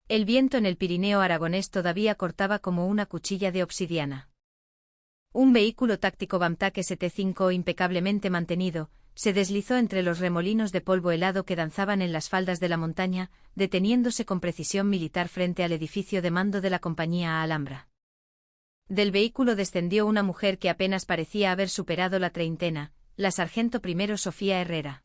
El viento en el Pirineo aragonés todavía cortaba como una cuchilla de obsidiana. Un vehículo táctico Bamtak ST-5 impecablemente mantenido, se deslizó entre los remolinos de polvo helado que danzaban en las faldas de la montaña, deteniéndose con precisión militar frente al edificio de mando de la compañía Alhambra. Del vehículo descendió una mujer que apenas parecía haber superado la treintena, la sargento primero Sofía Herrera.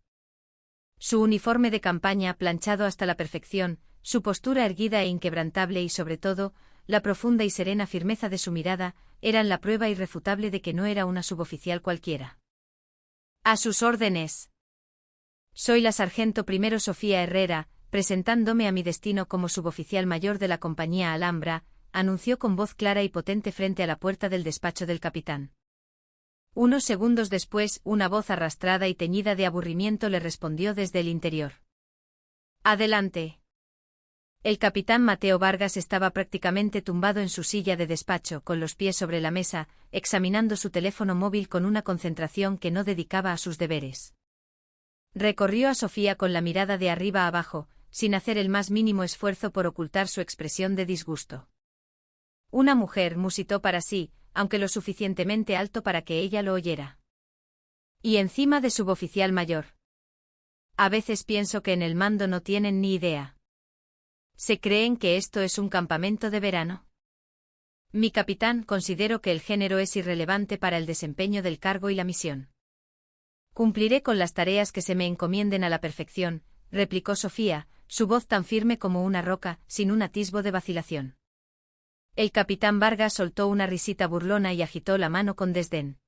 Su uniforme de campaña planchado hasta la perfección, su postura erguida e inquebrantable y sobre todo, la profunda y serena firmeza de su mirada, eran la prueba irrefutable de que no era una suboficial cualquiera. A sus órdenes. Soy la sargento primero Sofía Herrera, presentándome a mi destino como suboficial mayor de la compañía Alhambra, anunció con voz clara y potente frente a la puerta del despacho del capitán. Unos segundos después, una voz arrastrada y teñida de aburrimiento le respondió desde el interior. Adelante. El capitán Mateo Vargas estaba prácticamente tumbado en su silla de despacho, con los pies sobre la mesa, examinando su teléfono móvil con una concentración que no dedicaba a sus deberes. Recorrió a Sofía con la mirada de arriba a abajo, sin hacer el más mínimo esfuerzo por ocultar su expresión de disgusto. Una mujer, musitó para sí, aunque lo suficientemente alto para que ella lo oyera. Y encima de suboficial mayor. A veces pienso que en el mando no tienen ni idea. ¿Se creen que esto es un campamento de verano? Mi capitán, considero que el género es irrelevante para el desempeño del cargo y la misión. Cumpliré con las tareas que se me encomienden a la perfección, replicó Sofía, su voz tan firme como una roca, sin un atisbo de vacilación. El capitán Vargas soltó una risita burlona y agitó la mano con desdén.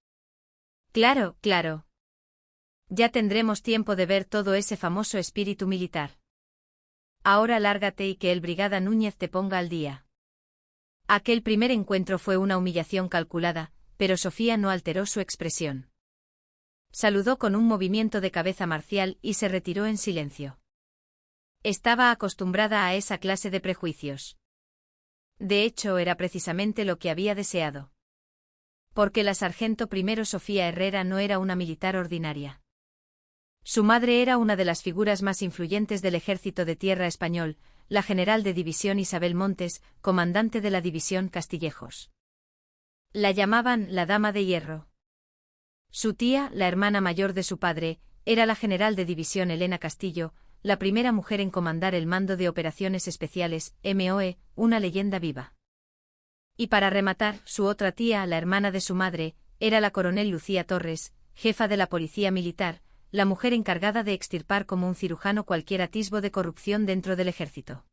Claro, claro. Ya tendremos tiempo de ver todo ese famoso espíritu militar. Ahora lárgate y que el brigada Núñez te ponga al día. Aquel primer encuentro fue una humillación calculada, pero Sofía no alteró su expresión. Saludó con un movimiento de cabeza marcial y se retiró en silencio. Estaba acostumbrada a esa clase de prejuicios. De hecho, era precisamente lo que había deseado. Porque la sargento primero Sofía Herrera no era una militar ordinaria. Su madre era una de las figuras más influyentes del ejército de tierra español, la general de división Isabel Montes, comandante de la división Castillejos. La llamaban la Dama de Hierro. Su tía, la hermana mayor de su padre, era la general de división Elena Castillo, la primera mujer en comandar el mando de operaciones especiales, MOE, una leyenda viva. Y para rematar, su otra tía, la hermana de su madre, era la coronel Lucía Torres, jefa de la policía militar, la mujer encargada de extirpar como un cirujano cualquier atisbo de corrupción dentro del ejército.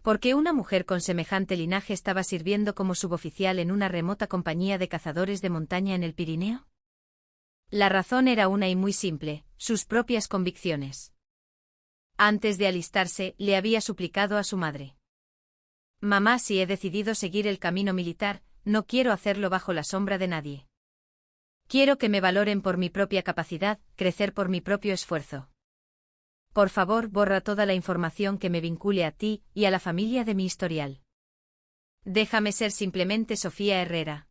¿Por qué una mujer con semejante linaje estaba sirviendo como suboficial en una remota compañía de cazadores de montaña en el Pirineo? La razón era una y muy simple, sus propias convicciones. Antes de alistarse, le había suplicado a su madre. Mamá, si he decidido seguir el camino militar, no quiero hacerlo bajo la sombra de nadie. Quiero que me valoren por mi propia capacidad, crecer por mi propio esfuerzo. Por favor, borra toda la información que me vincule a ti y a la familia de mi historial. Déjame ser simplemente Sofía Herrera.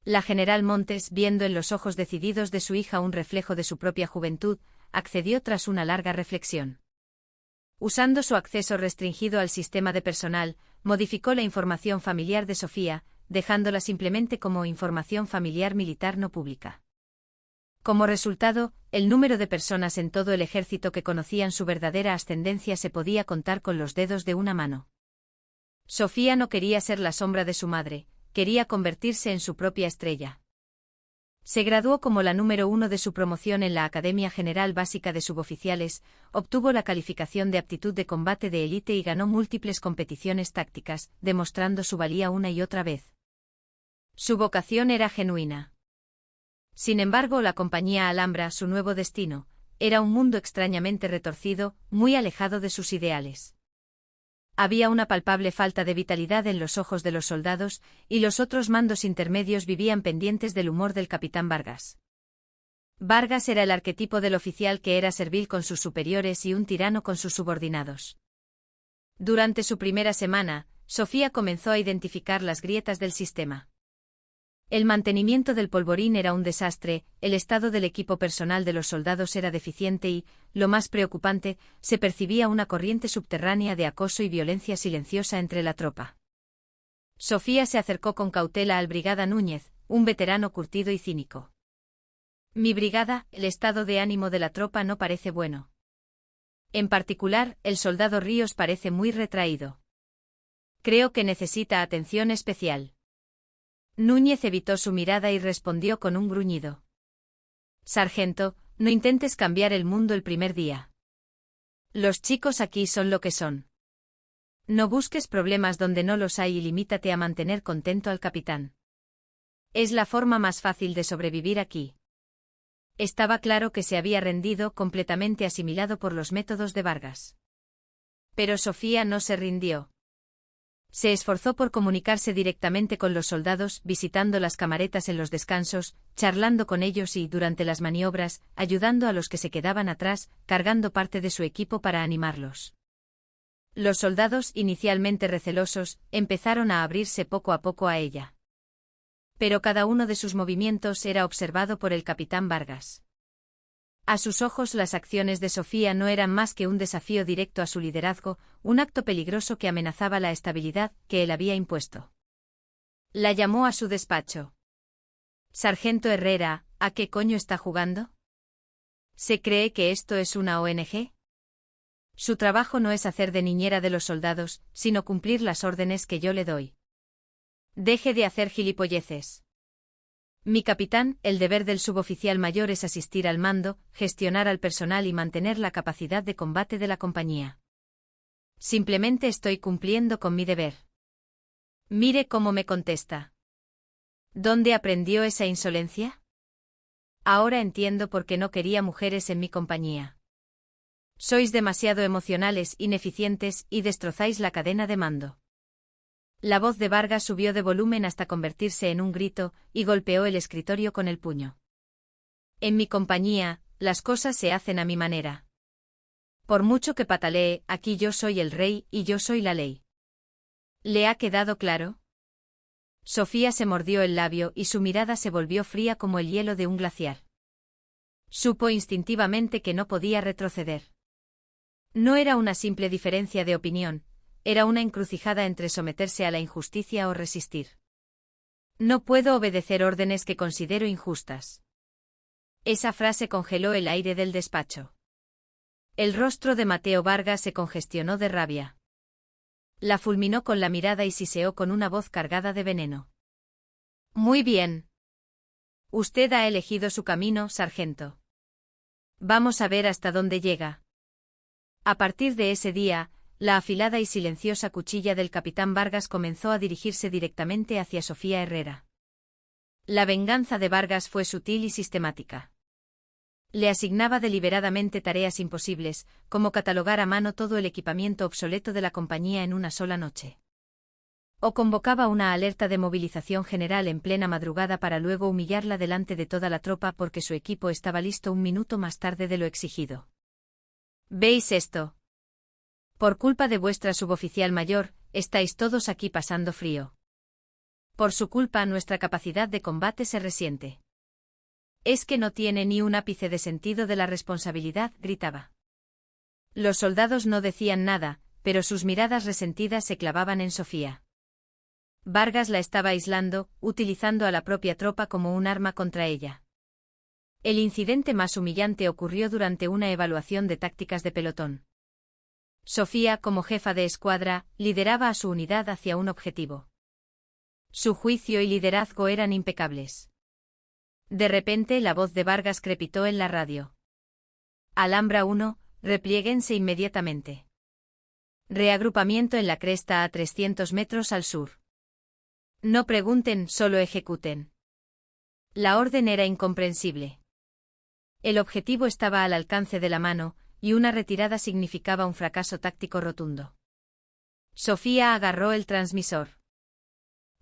La general Montes, viendo en los ojos decididos de su hija un reflejo de su propia juventud, accedió tras una larga reflexión. Usando su acceso restringido al sistema de personal, modificó la información familiar de Sofía, dejándola simplemente como información familiar militar no pública. Como resultado, el número de personas en todo el ejército que conocían su verdadera ascendencia se podía contar con los dedos de una mano. Sofía no quería ser la sombra de su madre, quería convertirse en su propia estrella. Se graduó como la número 1 de su promoción en la Academia General Básica de Suboficiales, obtuvo la calificación de aptitud de combate de élite y ganó múltiples competiciones tácticas, demostrando su valía una y otra vez. Su vocación era genuina. Sin embargo, la compañía Alhambra, su nuevo destino, era un mundo extrañamente retorcido, muy alejado de sus ideales. Había una palpable falta de vitalidad en los ojos de los soldados, y los otros mandos intermedios vivían pendientes del humor del capitán Vargas. Vargas era el arquetipo del oficial que era servil con sus superiores y un tirano con sus subordinados. Durante su primera semana, Sofía comenzó a identificar las grietas del sistema. El mantenimiento del polvorín era un desastre, el estado del equipo personal de los soldados era deficiente y, lo más preocupante, se percibía una corriente subterránea de acoso y violencia silenciosa entre la tropa. Sofía se acercó con cautela al brigada Núñez, un veterano curtido y cínico. Mi brigada, el estado de ánimo de la tropa no parece bueno. En particular, el soldado Ríos parece muy retraído. Creo que necesita atención especial. Núñez evitó su mirada y respondió con un gruñido. Sargento, no intentes cambiar el mundo el primer día. Los chicos aquí son lo que son. No busques problemas donde no los hay y limítate a mantener contento al capitán. Es la forma más fácil de sobrevivir aquí. Estaba claro que se había rendido, completamente asimilado por los métodos de Vargas. Pero Sofía no se rindió. Se esforzó por comunicarse directamente con los soldados, visitando las camaretas en los descansos, charlando con ellos y, durante las maniobras, ayudando a los que se quedaban atrás, cargando parte de su equipo para animarlos. Los soldados, inicialmente recelosos, empezaron a abrirse poco a poco a ella. Pero cada uno de sus movimientos era observado por el capitán Vargas. A sus ojos las acciones de Sofía no eran más que un desafío directo a su liderazgo, un acto peligroso que amenazaba la estabilidad que él había impuesto. La llamó a su despacho. Sargento Herrera, ¿a qué coño está jugando? ¿Se cree que esto es una ONG? Su trabajo no es hacer de niñera de los soldados, sino cumplir las órdenes que yo le doy. Deje de hacer gilipolleces. Mi capitán, el deber del suboficial mayor es asistir al mando, gestionar al personal y mantener la capacidad de combate de la compañía. Simplemente estoy cumpliendo con mi deber. Mire cómo me contesta. ¿Dónde aprendió esa insolencia? Ahora entiendo por qué no quería mujeres en mi compañía. Sois demasiado emocionales, ineficientes y destrozáis la cadena de mando. La voz de Vargas subió de volumen hasta convertirse en un grito, y golpeó el escritorio con el puño. En mi compañía, las cosas se hacen a mi manera. Por mucho que patalee, aquí yo soy el rey y yo soy la ley. ¿Le ha quedado claro? Sofía se mordió el labio y su mirada se volvió fría como el hielo de un glaciar. Supo instintivamente que no podía retroceder. No era una simple diferencia de opinión, era una encrucijada entre someterse a la injusticia o resistir. No puedo obedecer órdenes que considero injustas. Esa frase congeló el aire del despacho. El rostro de Mateo Vargas se congestionó de rabia. La fulminó con la mirada y siseó con una voz cargada de veneno. Muy bien. Usted ha elegido su camino, sargento. Vamos a ver hasta dónde llega. A partir de ese día, la afilada y silenciosa cuchilla del capitán Vargas comenzó a dirigirse directamente hacia Sofía Herrera. La venganza de Vargas fue sutil y sistemática. Le asignaba deliberadamente tareas imposibles, como catalogar a mano todo el equipamiento obsoleto de la compañía en una sola noche. O convocaba una alerta de movilización general en plena madrugada para luego humillarla delante de toda la tropa porque su equipo estaba listo un minuto más tarde de lo exigido. ¿Veis esto? Por culpa de vuestra suboficial mayor, estáis todos aquí pasando frío. Por su culpa nuestra capacidad de combate se resiente. Es que no tiene ni un ápice de sentido de la responsabilidad, gritaba. Los soldados no decían nada, pero sus miradas resentidas se clavaban en Sofía. Vargas la estaba aislando, utilizando a la propia tropa como un arma contra ella. El incidente más humillante ocurrió durante una evaluación de tácticas de pelotón. Sofía, como jefa de escuadra, lideraba a su unidad hacia un objetivo. Su juicio y liderazgo eran impecables. De repente la voz de Vargas crepitó en la radio. Alhambra 1, repliéguense inmediatamente. Reagrupamiento en la cresta a 300 metros al sur. No pregunten, solo ejecuten. La orden era incomprensible. El objetivo estaba al alcance de la mano, y una retirada significaba un fracaso táctico rotundo. Sofía agarró el transmisor.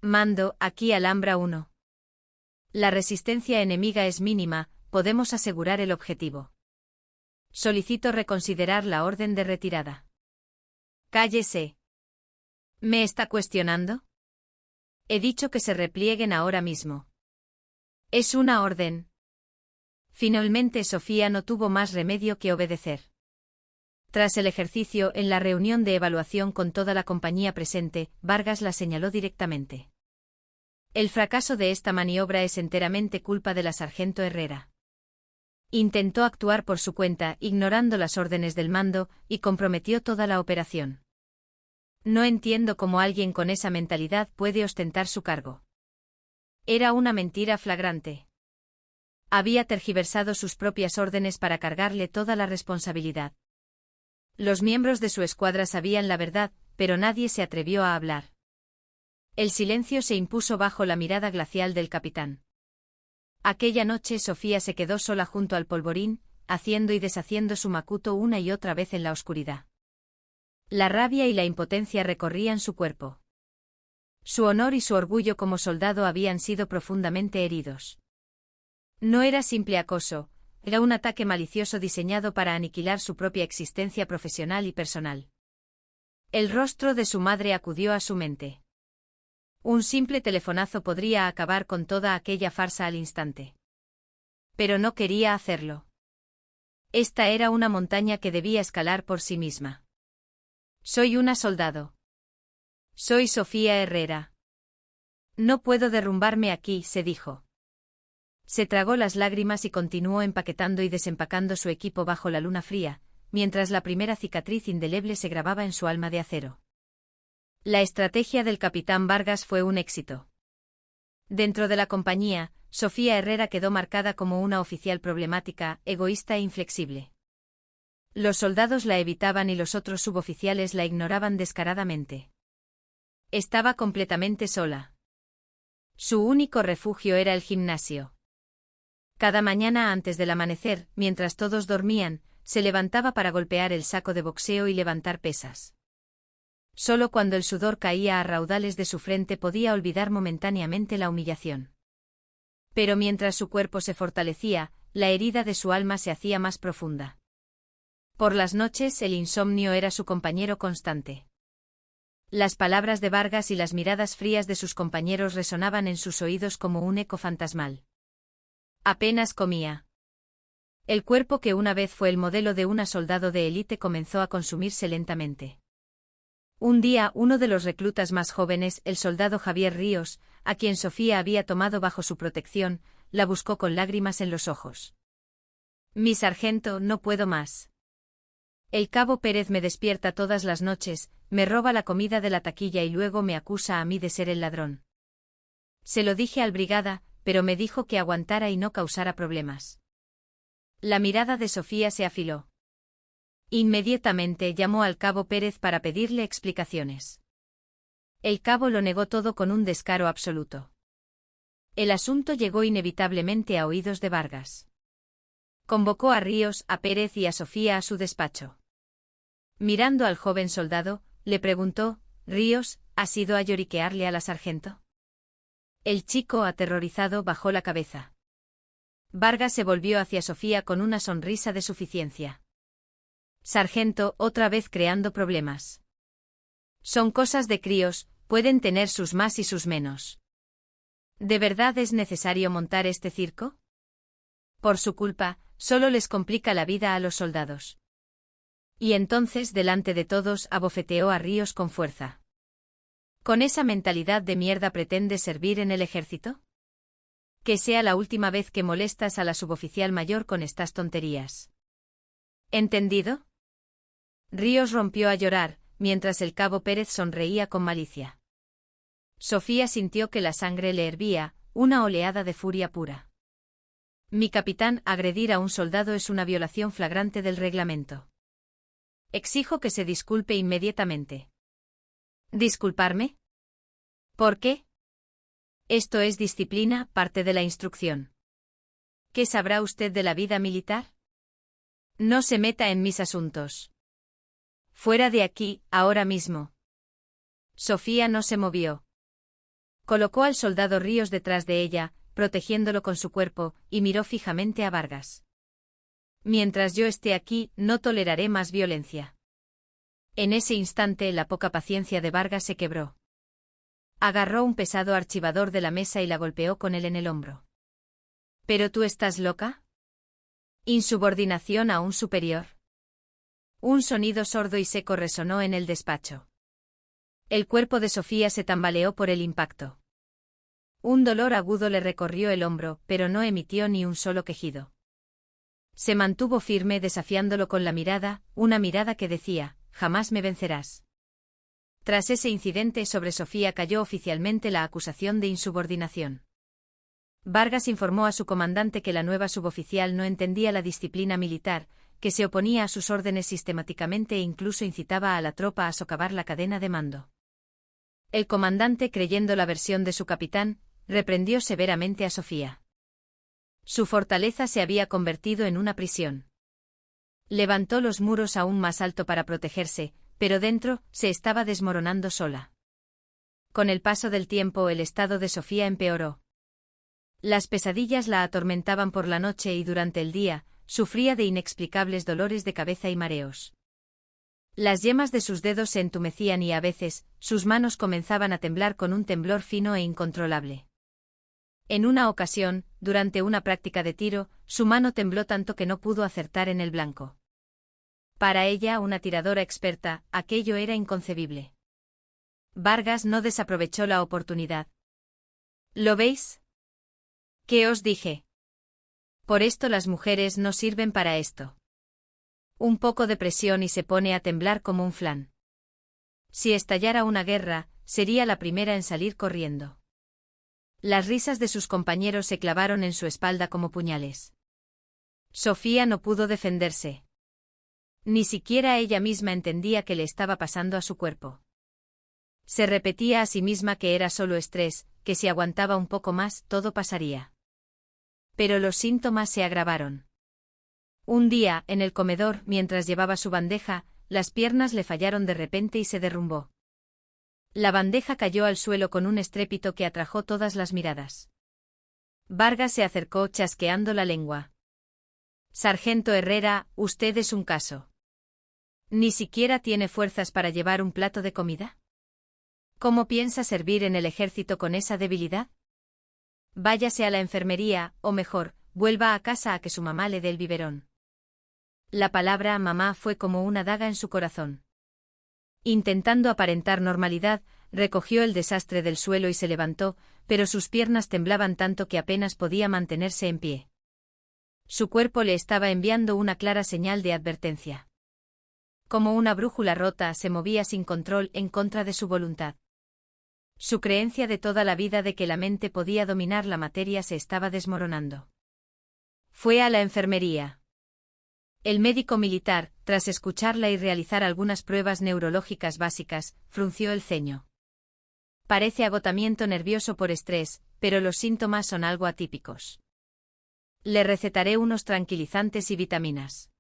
Mando, aquí Alhambra 1. La resistencia enemiga es mínima, podemos asegurar el objetivo. Solicito reconsiderar la orden de retirada. Cállese. ¿Me está cuestionando? He dicho que se replieguen ahora mismo. Es una orden. Finalmente Sofía no tuvo más remedio que obedecer. Tras el ejercicio, en la reunión de evaluación con toda la compañía presente, Vargas la señaló directamente. El fracaso de esta maniobra es enteramente culpa de la sargento Herrera. Intentó actuar por su cuenta, ignorando las órdenes del mando, y comprometió toda la operación. No entiendo cómo alguien con esa mentalidad puede ostentar su cargo. Era una mentira flagrante. Había tergiversado sus propias órdenes para cargarle toda la responsabilidad. Los miembros de su escuadra sabían la verdad, pero nadie se atrevió a hablar. El silencio se impuso bajo la mirada glacial del capitán. Aquella noche Sofía se quedó sola junto al polvorín, haciendo y deshaciendo su macuto una y otra vez en la oscuridad. La rabia y la impotencia recorrían su cuerpo. Su honor y su orgullo como soldado habían sido profundamente heridos. No era simple acoso, era un ataque malicioso diseñado para aniquilar su propia existencia profesional y personal. El rostro de su madre acudió a su mente. Un simple telefonazo podría acabar con toda aquella farsa al instante. Pero no quería hacerlo. Esta era una montaña que debía escalar por sí misma. Soy una soldado. Soy Sofía Herrera. No puedo derrumbarme aquí, se dijo. Se tragó las lágrimas y continuó empaquetando y desempacando su equipo bajo la luna fría, mientras la primera cicatriz indeleble se grababa en su alma de acero. La estrategia del capitán Vargas fue un éxito. Dentro de la compañía, Sofía Herrera quedó marcada como una oficial problemática, egoísta e inflexible. Los soldados la evitaban y los otros suboficiales la ignoraban descaradamente. Estaba completamente sola. Su único refugio era el gimnasio. Cada mañana antes del amanecer, mientras todos dormían, se levantaba para golpear el saco de boxeo y levantar pesas. Solo cuando el sudor caía a raudales de su frente podía olvidar momentáneamente la humillación. Pero mientras su cuerpo se fortalecía, la herida de su alma se hacía más profunda. Por las noches el insomnio era su compañero constante. Las palabras de Vargas y las miradas frías de sus compañeros resonaban en sus oídos como un eco fantasmal. Apenas comía. El cuerpo que una vez fue el modelo de una soldado de élite comenzó a consumirse lentamente. Un día, uno de los reclutas más jóvenes, el soldado Javier Ríos, a quien Sofía había tomado bajo su protección, la buscó con lágrimas en los ojos. Mi sargento, no puedo más. El cabo Pérez me despierta todas las noches, me roba la comida de la taquilla y luego me acusa a mí de ser el ladrón. Se lo dije al brigada, pero me dijo que aguantara y no causara problemas. La mirada de Sofía se afiló. Inmediatamente llamó al cabo Pérez para pedirle explicaciones. El cabo lo negó todo con un descaro absoluto. El asunto llegó inevitablemente a oídos de Vargas. Convocó a Ríos, a Pérez y a Sofía a su despacho. Mirando al joven soldado, le preguntó: «Ríos, ¿has ido a lloriquearle a la sargento?». El chico, aterrorizado, bajó la cabeza. Vargas se volvió hacia Sofía con una sonrisa de suficiencia. «Sargento, otra vez creando problemas. Son cosas de críos, pueden tener sus más y sus menos. ¿De verdad es necesario montar este circo? Por su culpa, solo les complica la vida a los soldados». Y entonces, delante de todos, abofeteó a Ríos con fuerza. ¿Con esa mentalidad de mierda pretendes servir en el ejército? Que sea la última vez que molestas a la suboficial mayor con estas tonterías. ¿Entendido? Ríos rompió a llorar, mientras el cabo Pérez sonreía con malicia. Sofía sintió que la sangre le hervía, una oleada de furia pura. Mi capitán, agredir a un soldado es una violación flagrante del reglamento. Exijo que se disculpe inmediatamente. ¿Disculparme? ¿Por qué? Esto es disciplina, parte de la instrucción. ¿Qué sabrá usted de la vida militar? No se meta en mis asuntos. Fuera de aquí, ahora mismo. Sofía no se movió. Colocó al soldado Ríos detrás de ella, protegiéndolo con su cuerpo, y miró fijamente a Vargas. Mientras yo esté aquí, no toleraré más violencia. En ese instante la poca paciencia de Vargas se quebró. Agarró un pesado archivador de la mesa y la golpeó con él en el hombro. ¿Pero tú estás loca? Insubordinación a un superior. Un sonido sordo y seco resonó en el despacho. El cuerpo de Sofía se tambaleó por el impacto. Un dolor agudo le recorrió el hombro, pero no emitió ni un solo quejido. Se mantuvo firme desafiándolo con la mirada, una mirada que decía, jamás me vencerás. Tras ese incidente sobre Sofía cayó oficialmente la acusación de insubordinación. Vargas informó a su comandante que la nueva suboficial no entendía la disciplina militar, que se oponía a sus órdenes sistemáticamente e incluso incitaba a la tropa a socavar la cadena de mando. El comandante, creyendo la versión de su capitán, reprendió severamente a Sofía. Su fortaleza se había convertido en una prisión. Levantó los muros aún más alto para protegerse, pero dentro se estaba desmoronando sola. Con el paso del tiempo el estado de Sofía empeoró. Las pesadillas la atormentaban por la noche y durante el día, sufría de inexplicables dolores de cabeza y mareos. Las yemas de sus dedos se entumecían y a veces, sus manos comenzaban a temblar con un temblor fino e incontrolable. En una ocasión, durante una práctica de tiro, su mano tembló tanto que no pudo acertar en el blanco. Para ella, una tiradora experta, aquello era inconcebible. Vargas no desaprovechó la oportunidad. ¿Lo veis? ¿Qué os dije? Por esto las mujeres no sirven para esto. Un poco de presión y se pone a temblar como un flan. Si estallara una guerra, sería la primera en salir corriendo. Las risas de sus compañeros se clavaron en su espalda como puñales. Sofía no pudo defenderse. Ni siquiera ella misma entendía qué le estaba pasando a su cuerpo. Se repetía a sí misma que era solo estrés, que si aguantaba un poco más todo pasaría. Pero los síntomas se agravaron. Un día, en el comedor, mientras llevaba su bandeja, las piernas le fallaron de repente y se derrumbó. La bandeja cayó al suelo con un estrépito que atrajo todas las miradas. Vargas se acercó chasqueando la lengua. Sargento Herrera, usted es un caso. ¿Ni siquiera tiene fuerzas para llevar un plato de comida? ¿Cómo piensa servir en el ejército con esa debilidad? Váyase a la enfermería, o mejor, vuelva a casa a que su mamá le dé el biberón. La palabra mamá fue como una daga en su corazón. Intentando aparentar normalidad, recogió el desastre del suelo y se levantó, pero sus piernas temblaban tanto que apenas podía mantenerse en pie. Su cuerpo le estaba enviando una clara señal de advertencia. Como una brújula rota, se movía sin control en contra de su voluntad. Su creencia de toda la vida de que la mente podía dominar la materia se estaba desmoronando. Fue a la enfermería. El médico militar, tras escucharla y realizar algunas pruebas neurológicas básicas, frunció el ceño. Parece agotamiento nervioso por estrés, pero los síntomas son algo atípicos. Le recetaré unos tranquilizantes y vitaminas.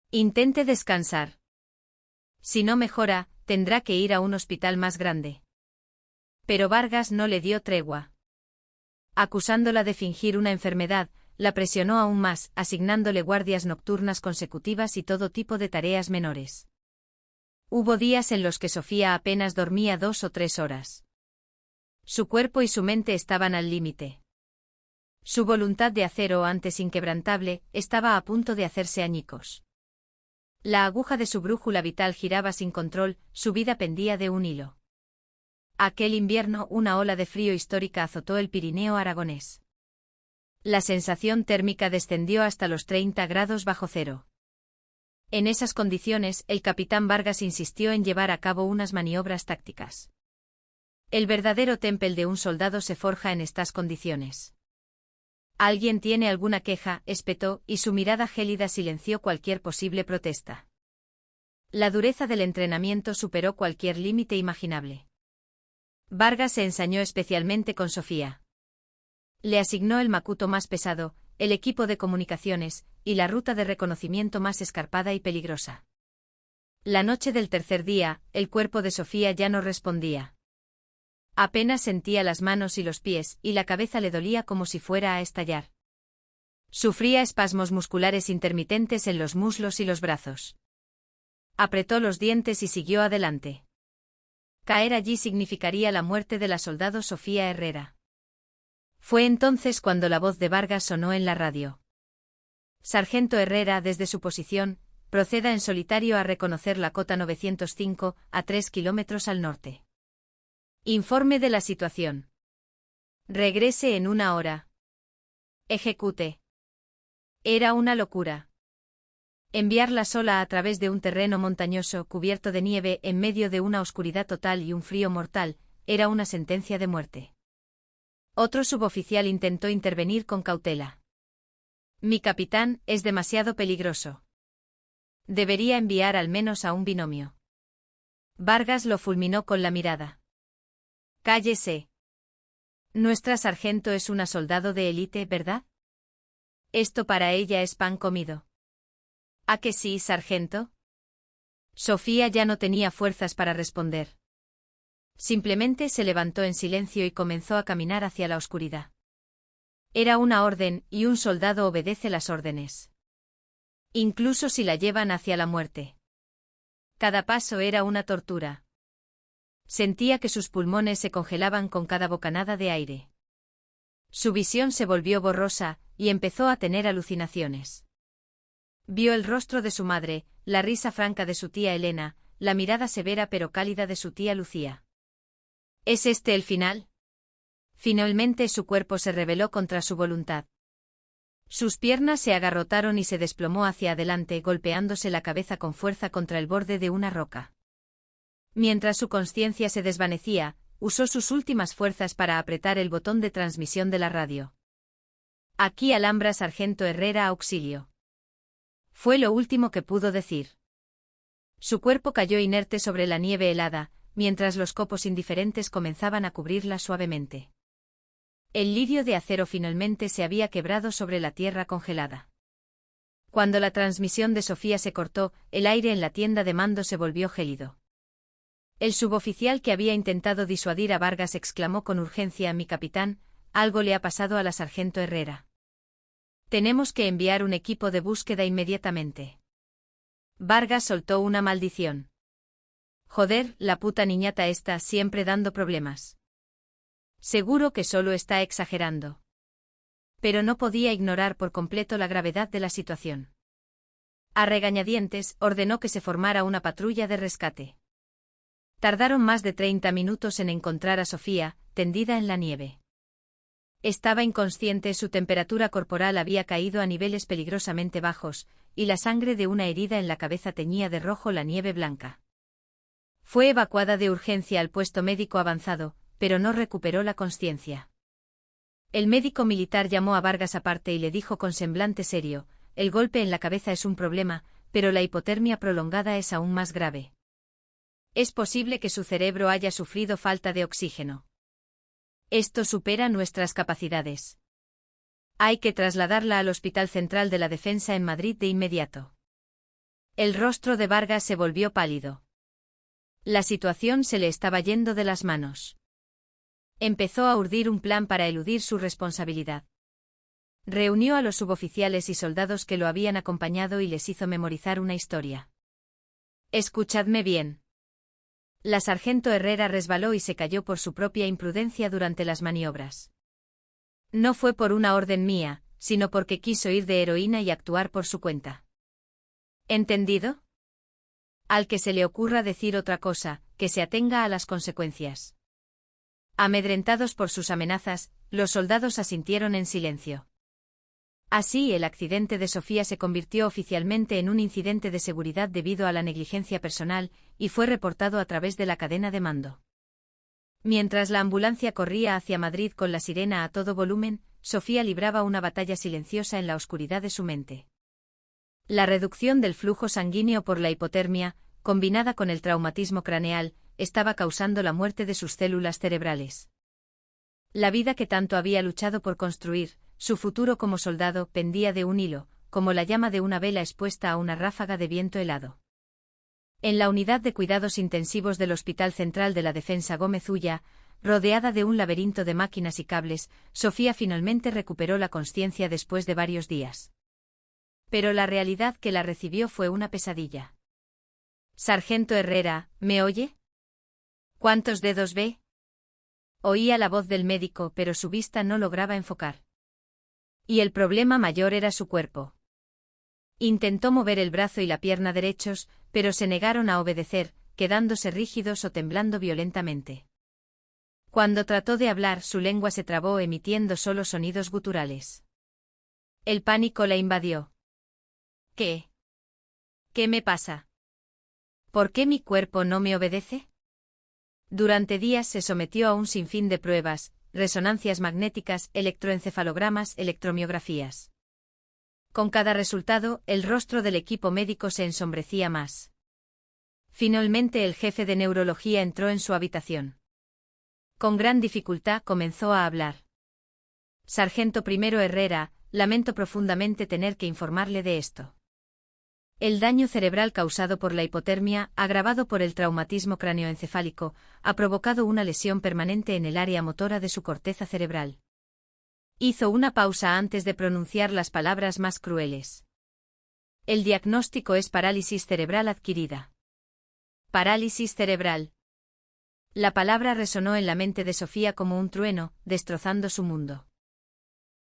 Intente descansar. Si no mejora, tendrá que ir a un hospital más grande. Pero Vargas no le dio tregua. Acusándola de fingir una enfermedad, la presionó aún más, asignándole guardias nocturnas consecutivas y todo tipo de tareas menores. Hubo días en los que Sofía apenas dormía 2 o 3 horas. Su cuerpo y su mente estaban al límite. Su voluntad de acero, antes inquebrantable, estaba a punto de hacerse añicos. La aguja de su brújula vital giraba sin control, su vida pendía de un hilo. Aquel invierno una ola de frío histórica azotó el Pirineo aragonés. La sensación térmica descendió hasta los 30 grados bajo cero. En esas condiciones, el capitán Vargas insistió en llevar a cabo unas maniobras tácticas. El verdadero temple de un soldado se forja en estas condiciones. ¿Alguien tiene alguna queja?, espetó, y su mirada gélida silenció cualquier posible protesta. La dureza del entrenamiento superó cualquier límite imaginable. Vargas se ensañó especialmente con Sofía. Le asignó el macuto más pesado, el equipo de comunicaciones, y la ruta de reconocimiento más escarpada y peligrosa. La noche del tercer día, el cuerpo de Sofía ya no respondía. Apenas sentía las manos y los pies, y la cabeza le dolía como si fuera a estallar. Sufría espasmos musculares intermitentes en los muslos y los brazos. Apretó los dientes y siguió adelante. Caer allí significaría la muerte de la soldado Sofía Herrera. Fue entonces cuando la voz de Vargas sonó en la radio. Sargento Herrera, desde su posición, proceda en solitario a reconocer la cota 905, a 3 kilómetros al norte. Informe de la situación. Regrese en 1 hora. Ejecute. Era una locura. Enviarla sola a través de un terreno montañoso cubierto de nieve en medio de una oscuridad total y un frío mortal, era una sentencia de muerte. Otro suboficial intentó intervenir con cautela. Mi capitán, es demasiado peligroso. Debería enviar al menos a un binomio. Vargas lo fulminó con la mirada. Cállese. Nuestra sargento es una soldado de élite, ¿verdad? Esto para ella es pan comido. ¿A que sí, sargento? Sofía ya no tenía fuerzas para responder. Simplemente se levantó en silencio y comenzó a caminar hacia la oscuridad. Era una orden, y un soldado obedece las órdenes. Incluso si la llevan hacia la muerte. Cada paso era una tortura. Sentía que sus pulmones se congelaban con cada bocanada de aire. Su visión se volvió borrosa, y empezó a tener alucinaciones. Vio el rostro de su madre, la risa franca de su tía Elena, la mirada severa pero cálida de su tía Lucía. ¿Es este el final? Finalmente su cuerpo se rebeló contra su voluntad. Sus piernas se agarrotaron y se desplomó hacia adelante, golpeándose la cabeza con fuerza contra el borde de una roca. Mientras su conciencia se desvanecía, usó sus últimas fuerzas para apretar el botón de transmisión de la radio. Aquí Alhambra, Sargento Herrera, auxilio. Fue lo último que pudo decir. Su cuerpo cayó inerte sobre la nieve helada, mientras los copos indiferentes comenzaban a cubrirla suavemente. El lirio de acero finalmente se había quebrado sobre la tierra congelada. Cuando la transmisión de Sofía se cortó, el aire en la tienda de mando se volvió gélido. El suboficial que había intentado disuadir a Vargas exclamó con urgencia: mi capitán, algo le ha pasado a la sargento Herrera. Tenemos que enviar un equipo de búsqueda inmediatamente. Vargas soltó una maldición. Joder, la puta niñata está siempre dando problemas. Seguro que solo está exagerando. Pero no podía ignorar por completo la gravedad de la situación. A regañadientes, ordenó que se formara una patrulla de rescate. Tardaron más de 30 minutos en encontrar a Sofía, tendida en la nieve. Estaba inconsciente, su temperatura corporal había caído a niveles peligrosamente bajos, y la sangre de una herida en la cabeza teñía de rojo la nieve blanca. Fue evacuada de urgencia al puesto médico avanzado, pero no recuperó la consciencia. El médico militar llamó a Vargas aparte y le dijo con semblante serio: el golpe en la cabeza es un problema, pero la hipotermia prolongada es aún más grave. Es posible que su cerebro haya sufrido falta de oxígeno. Esto supera nuestras capacidades. Hay que trasladarla al Hospital Central de la Defensa en Madrid de inmediato. El rostro de Vargas se volvió pálido. La situación se le estaba yendo de las manos. Empezó a urdir un plan para eludir su responsabilidad. Reunió a los suboficiales y soldados que lo habían acompañado y les hizo memorizar una historia. Escuchadme bien. La sargento Herrera resbaló y se cayó por su propia imprudencia durante las maniobras. No fue por una orden mía, sino porque quiso ir de heroína y actuar por su cuenta. ¿Entendido? Al que se le ocurra decir otra cosa, que se atenga a las consecuencias. Amedrentados por sus amenazas, los soldados asintieron en silencio. Así, el accidente de Sofía se convirtió oficialmente en un incidente de seguridad debido a la negligencia personal, y fue reportado a través de la cadena de mando. Mientras la ambulancia corría hacia Madrid con la sirena a todo volumen, Sofía libraba una batalla silenciosa en la oscuridad de su mente. La reducción del flujo sanguíneo por la hipotermia, combinada con el traumatismo craneal, estaba causando la muerte de sus células cerebrales. La vida que tanto había luchado por construir, su futuro como soldado, pendía de un hilo, como la llama de una vela expuesta a una ráfaga de viento helado. En la unidad de cuidados intensivos del Hospital Central de la Defensa Gómez Ulla, rodeada de un laberinto de máquinas y cables, Sofía finalmente recuperó la consciencia después de varios días. Pero la realidad que la recibió fue una pesadilla. Sargento Herrera, ¿me oye? ¿Cuántos dedos ve? Oía la voz del médico, pero su vista no lograba enfocar. Y el problema mayor era su cuerpo. Intentó mover el brazo y la pierna derechos, pero se negaron a obedecer, quedándose rígidos o temblando violentamente. Cuando trató de hablar, su lengua se trabó emitiendo solo sonidos guturales. El pánico la invadió. ¿Qué? ¿Qué me pasa? ¿Por qué mi cuerpo no me obedece? Durante días se sometió a un sinfín de pruebas, resonancias magnéticas, electroencefalogramas, electromiografías. Con cada resultado, el rostro del equipo médico se ensombrecía más. Finalmente el jefe de neurología entró en su habitación. Con gran dificultad comenzó a hablar. Sargento Primero Herrera, lamento profundamente tener que informarle de esto. El daño cerebral causado por la hipotermia, agravado por el traumatismo cráneoencefálico, ha provocado una lesión permanente en el área motora de su corteza cerebral. Hizo una pausa antes de pronunciar las palabras más crueles. El diagnóstico es parálisis cerebral adquirida. Parálisis cerebral. La palabra resonó en la mente de Sofía como un trueno, destrozando su mundo.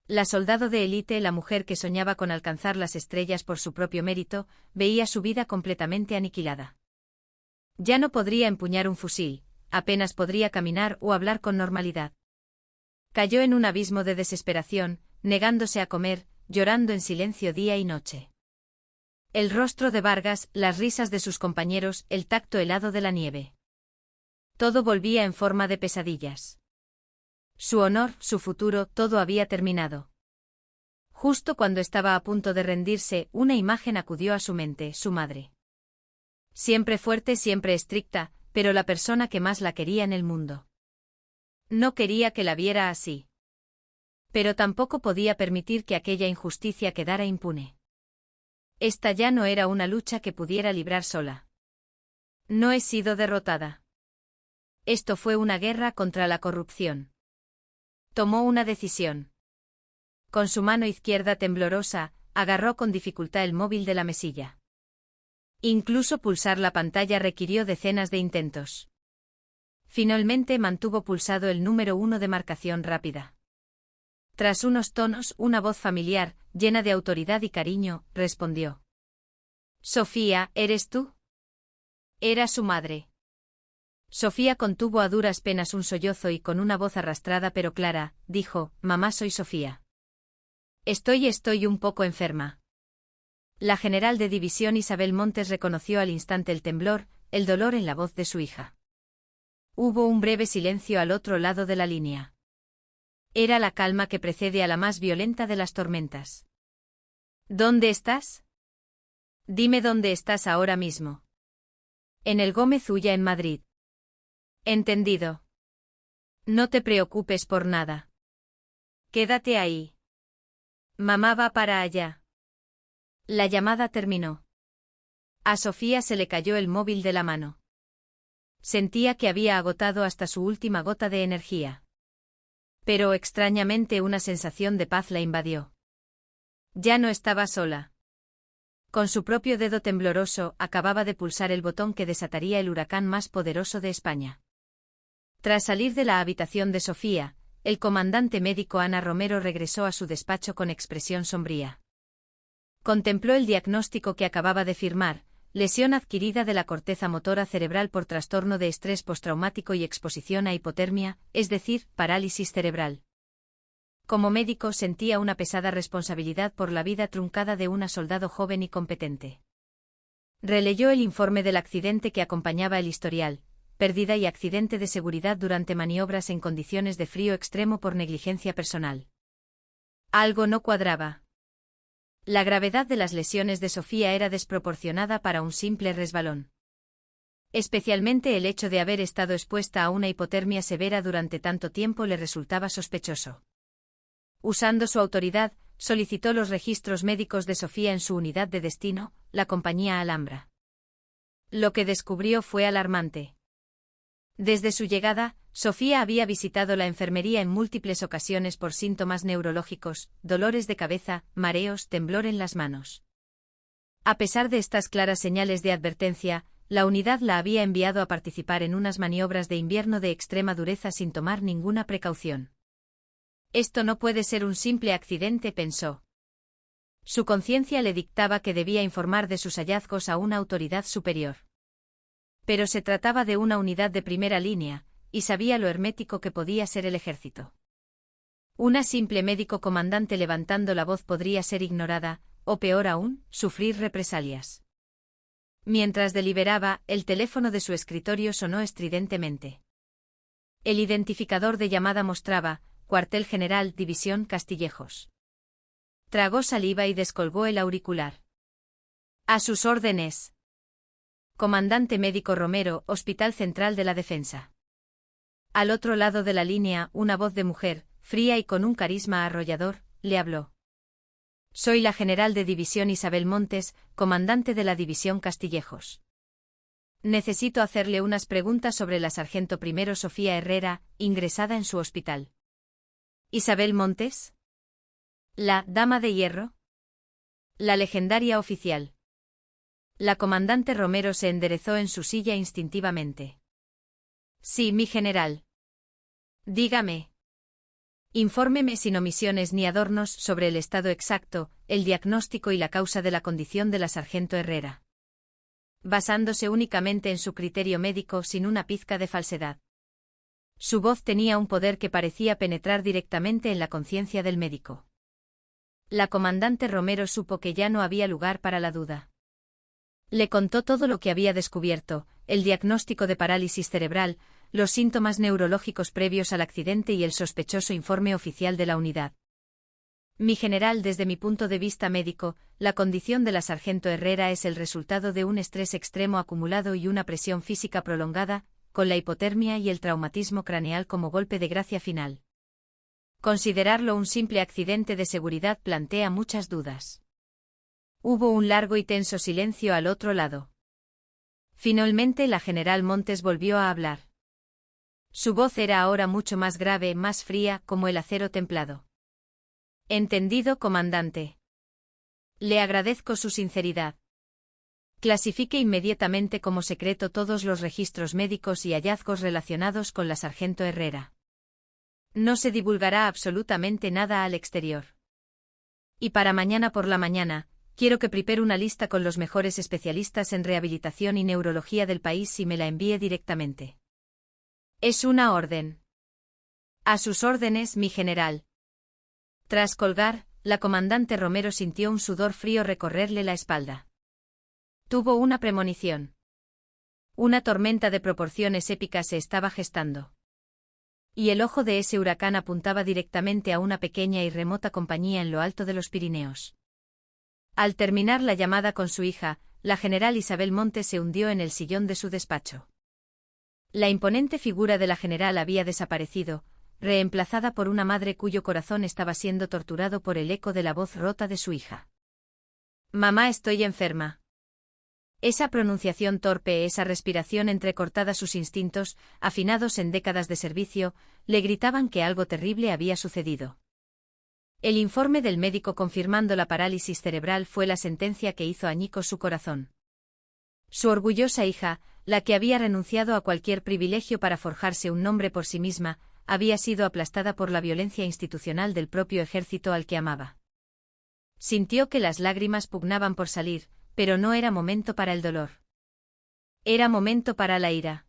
La soldado de élite, la mujer que soñaba con alcanzar las estrellas por su propio mérito, veía su vida completamente aniquilada. Ya no podría empuñar un fusil, apenas podría caminar o hablar con normalidad. Cayó en un abismo de desesperación, negándose a comer, llorando en silencio día y noche. El rostro de Vargas, las risas de sus compañeros, el tacto helado de la nieve. Todo volvía en forma de pesadillas. Su honor, su futuro, todo había terminado. Justo cuando estaba a punto de rendirse, una imagen acudió a su mente, su madre. Siempre fuerte, siempre estricta, pero la persona que más la quería en el mundo. No quería que la viera así. Pero tampoco podía permitir que aquella injusticia quedara impune. Esta ya no era una lucha que pudiera librar sola. No he sido derrotada. Esto fue una guerra contra la corrupción. Tomó una decisión. Con su mano izquierda temblorosa, agarró con dificultad el móvil de la mesilla. Incluso pulsar la pantalla requirió decenas de intentos. Finalmente mantuvo pulsado el número 1 de marcación rápida. Tras unos tonos, una voz familiar, llena de autoridad y cariño, respondió. Sofía, ¿eres tú? Era su madre. Sofía contuvo a duras penas un sollozo y con una voz arrastrada pero clara, dijo, mamá, soy Sofía. Estoy un poco enferma. La general de división Isabel Montes reconoció al instante el temblor, el dolor en la voz de su hija. Hubo un breve silencio al otro lado de la línea. Era la calma que precede a la más violenta de las tormentas. ¿Dónde estás? Dime dónde estás ahora mismo. En el Gómez Ulla en Madrid. Entendido. No te preocupes por nada. Quédate ahí. Mamá va para allá. La llamada terminó. A Sofía se le cayó el móvil de la mano. Sentía que había agotado hasta su última gota de energía. Pero extrañamente una sensación de paz la invadió. Ya no estaba sola. Con su propio dedo tembloroso acababa de pulsar el botón que desataría el huracán más poderoso de España. Tras salir de la habitación de Sofía, el comandante médico Ana Romero regresó a su despacho con expresión sombría. Contempló el diagnóstico que acababa de firmar, lesión adquirida de la corteza motora cerebral por trastorno de estrés postraumático y exposición a hipotermia, es decir, parálisis cerebral. Como médico sentía una pesada responsabilidad por la vida truncada de una soldado joven y competente. Releyó el informe del accidente que acompañaba el historial, pérdida y accidente de seguridad durante maniobras en condiciones de frío extremo por negligencia personal. Algo no cuadraba. La gravedad de las lesiones de Sofía era desproporcionada para un simple resbalón. Especialmente el hecho de haber estado expuesta a una hipotermia severa durante tanto tiempo le resultaba sospechoso. Usando su autoridad, solicitó los registros médicos de Sofía en su unidad de destino, la compañía Alhambra. Lo que descubrió fue alarmante. Desde su llegada, Sofía había visitado la enfermería en múltiples ocasiones por síntomas neurológicos, dolores de cabeza, mareos, temblor en las manos. A pesar de estas claras señales de advertencia, la unidad la había enviado a participar en unas maniobras de invierno de extrema dureza sin tomar ninguna precaución. Esto no puede ser un simple accidente, pensó. Su conciencia le dictaba que debía informar de sus hallazgos a una autoridad superior. Pero se trataba de una unidad de primera línea, y sabía lo hermético que podía ser el ejército. Una simple médico comandante levantando la voz podría ser ignorada, o peor aún, sufrir represalias. Mientras deliberaba, el teléfono de su escritorio sonó estridentemente. El identificador de llamada mostraba, Cuartel General, División Castillejos. Tragó saliva y descolgó el auricular. A sus órdenes. Comandante médico Romero, Hospital Central de la Defensa. Al otro lado de la línea, una voz de mujer, fría y con un carisma arrollador, le habló. Soy la general de división Isabel Montes, comandante de la División Castillejos. Necesito hacerle unas preguntas sobre la sargento primero Sofía Herrera, ingresada en su hospital. ¿Isabel Montes? ¿La Dama de Hierro? La legendaria oficial. La comandante Romero se enderezó en su silla instintivamente. Sí, mi general. Dígame. Infórmeme sin omisiones ni adornos sobre el estado exacto, el diagnóstico y la causa de la condición de la sargento Herrera. Basándose únicamente en su criterio médico sin una pizca de falsedad. Su voz tenía un poder que parecía penetrar directamente en la conciencia del médico. La comandante Romero supo que ya no había lugar para la duda. Le contó todo lo que había descubierto, el diagnóstico de parálisis cerebral, los síntomas neurológicos previos al accidente y el sospechoso informe oficial de la unidad. Mi general, desde mi punto de vista médico, la condición de la sargento Herrera es el resultado de un estrés extremo acumulado y una presión física prolongada, con la hipotermia y el traumatismo craneal como golpe de gracia final. Considerarlo un simple accidente de seguridad plantea muchas dudas. Hubo un largo y tenso silencio al otro lado. Finalmente la general Montes volvió a hablar. Su voz era ahora mucho más grave, más fría, como el acero templado. Entendido, comandante. Le agradezco su sinceridad. Clasifique inmediatamente como secreto todos los registros médicos y hallazgos relacionados con la sargento Herrera. No se divulgará absolutamente nada al exterior. Y para mañana por la mañana, quiero que prepare una lista con los mejores especialistas en rehabilitación y neurología del país y me la envíe directamente. Es una orden. A sus órdenes, mi general. Tras colgar, la comandante Romero sintió un sudor frío recorrerle la espalda. Tuvo una premonición. Una tormenta de proporciones épicas se estaba gestando. Y el ojo de ese huracán apuntaba directamente a una pequeña y remota compañía en lo alto de los Pirineos. Al terminar la llamada con su hija, la general Isabel Montes se hundió en el sillón de su despacho. La imponente figura de la general había desaparecido, reemplazada por una madre cuyo corazón estaba siendo torturado por el eco de la voz rota de su hija. Mamá, estoy enferma. Esa pronunciación torpe, esa respiración entrecortada, sus instintos, afinados en décadas de servicio, le gritaban que algo terrible había sucedido. El informe del médico confirmando la parálisis cerebral fue la sentencia que hizo añicos su corazón. Su orgullosa hija, la que había renunciado a cualquier privilegio para forjarse un nombre por sí misma, había sido aplastada por la violencia institucional del propio ejército al que amaba. Sintió que las lágrimas pugnaban por salir, pero no era momento para el dolor. Era momento para la ira.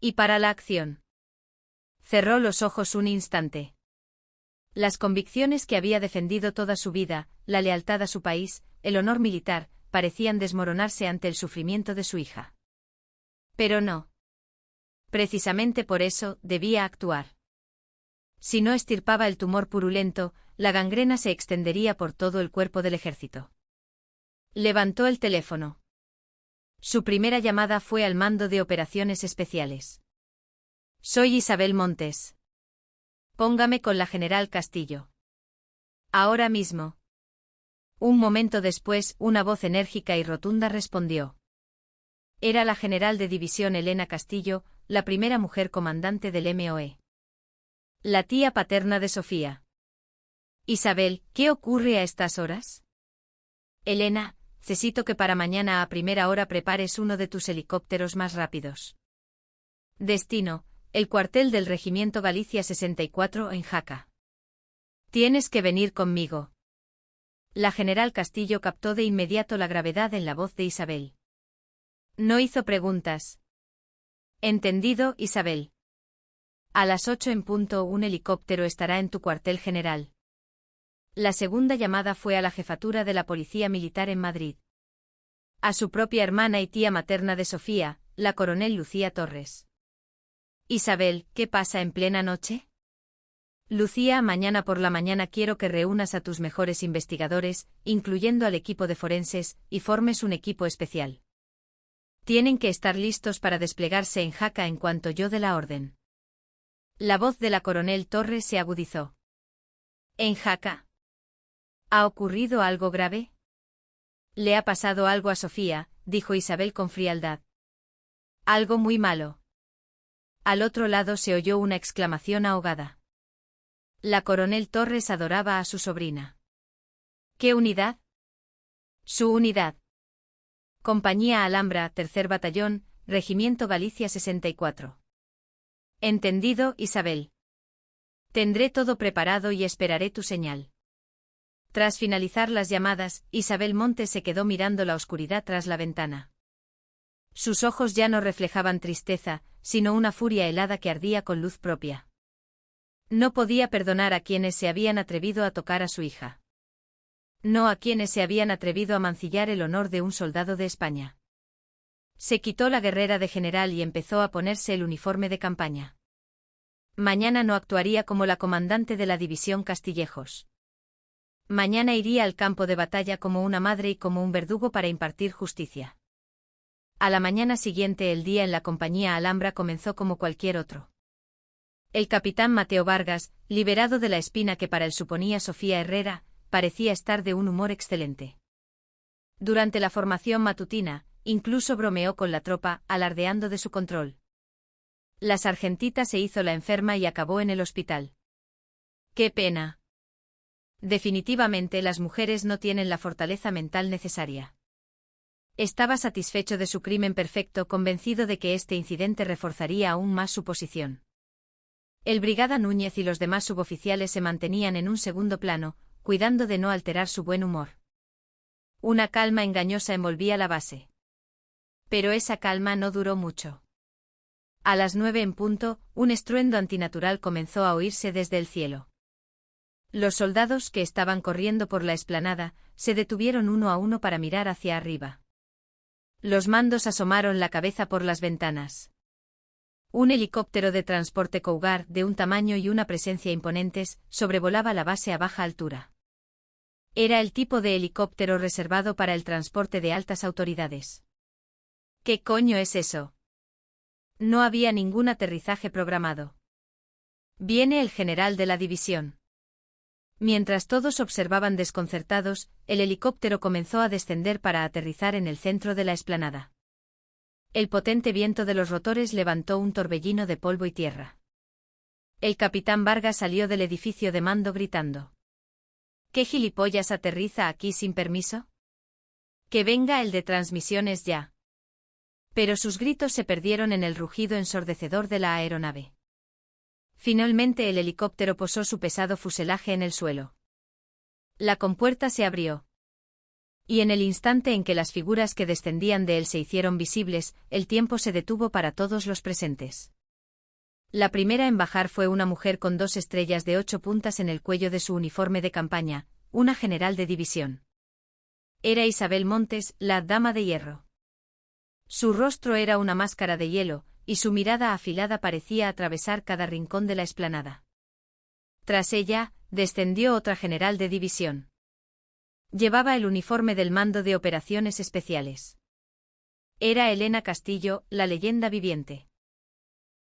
Y para la acción. Cerró los ojos un instante. Las convicciones que había defendido toda su vida, la lealtad a su país, el honor militar, parecían desmoronarse ante el sufrimiento de su hija. Pero no. Precisamente por eso, debía actuar. Si no extirpaba el tumor purulento, la gangrena se extendería por todo el cuerpo del ejército. Levantó el teléfono. Su primera llamada fue al mando de operaciones especiales. Soy Isabel Montes. Póngame con la general Castillo. Ahora mismo. Un momento después, una voz enérgica y rotunda respondió. Era la general de división Elena Castillo, la primera mujer comandante del MOE. La tía paterna de Sofía. Isabel, ¿qué ocurre a estas horas? Elena, necesito que para mañana a primera hora prepares uno de tus helicópteros más rápidos. Destino, el cuartel del Regimiento Galicia 64 en Jaca. Tienes que venir conmigo. La general Castillo captó de inmediato la gravedad en la voz de Isabel. No hizo preguntas. Entendido, Isabel. A las 8 en punto un helicóptero estará en tu cuartel general. La segunda llamada fue a la jefatura de la Policía Militar en Madrid. A su propia hermana y tía materna de Sofía, la coronel Lucía Torres. Isabel, ¿qué pasa en plena noche? Lucía, mañana por la mañana quiero que reúnas a tus mejores investigadores, incluyendo al equipo de forenses, y formes un equipo especial. Tienen que estar listos para desplegarse en Jaca en cuanto yo dé la orden. La voz de la coronel Torres se agudizó. ¿En Jaca? ¿Ha ocurrido algo grave? Le ha pasado algo a Sofía, dijo Isabel con frialdad. Algo muy malo. Al otro lado se oyó una exclamación ahogada. La coronel Torres adoraba a su sobrina. ¿Qué unidad? Su unidad. Compañía Alhambra, Tercer Batallón, Regimiento Galicia 64. Entendido, Isabel. Tendré todo preparado y esperaré tu señal. Tras finalizar las llamadas, Isabel Montes se quedó mirando la oscuridad tras la ventana. Sus ojos ya no reflejaban tristeza, sino una furia helada que ardía con luz propia. No podía perdonar a quienes se habían atrevido a tocar a su hija. No a quienes se habían atrevido a mancillar el honor de un soldado de España. Se quitó la guerrera de general y empezó a ponerse el uniforme de campaña. Mañana no actuaría como la comandante de la división Castillejos. Mañana iría al campo de batalla como una madre y como un verdugo para impartir justicia. A la mañana siguiente el día en la compañía Alhambra comenzó como cualquier otro. El capitán Mateo Vargas, liberado de la espina que para él suponía Sofía Herrera, parecía estar de un humor excelente. Durante la formación matutina, incluso bromeó con la tropa, alardeando de su control. La sargentita se hizo la enferma y acabó en el hospital. ¡Qué pena! Definitivamente las mujeres no tienen la fortaleza mental necesaria. Estaba satisfecho de su crimen perfecto, convencido de que este incidente reforzaría aún más su posición. El brigada Núñez y los demás suboficiales se mantenían en un segundo plano, cuidando de no alterar su buen humor. Una calma engañosa envolvía la base. Pero esa calma no duró mucho. A las 9 en punto, un estruendo antinatural comenzó a oírse desde el cielo. Los soldados que estaban corriendo por la explanada se detuvieron uno a uno para mirar hacia arriba. Los mandos asomaron la cabeza por las ventanas. Un helicóptero de transporte Cougar, de un tamaño y una presencia imponentes, sobrevolaba la base a baja altura. Era el tipo de helicóptero reservado para el transporte de altas autoridades. ¿Qué coño es eso? No había ningún aterrizaje programado. Viene el general de la división. Mientras todos observaban desconcertados, el helicóptero comenzó a descender para aterrizar en el centro de la explanada. El potente viento de los rotores levantó un torbellino de polvo y tierra. El capitán Vargas salió del edificio de mando gritando: ¿Qué gilipollas aterriza aquí sin permiso? Que venga el de transmisiones ya. Pero sus gritos se perdieron en el rugido ensordecedor de la aeronave. Finalmente el helicóptero posó su pesado fuselaje en el suelo. La compuerta se abrió. Y en el instante en que las figuras que descendían de él se hicieron visibles, el tiempo se detuvo para todos los presentes. La primera en bajar fue una mujer con 2 estrellas de 8 puntas en el cuello de su uniforme de campaña, una general de división. Era Isabel Montes, la dama de hierro. Su rostro era una máscara de hielo, y su mirada afilada parecía atravesar cada rincón de la explanada. Tras ella, descendió otra general de división. Llevaba el uniforme del Mando de Operaciones Especiales. Era Elena Castillo, la leyenda viviente.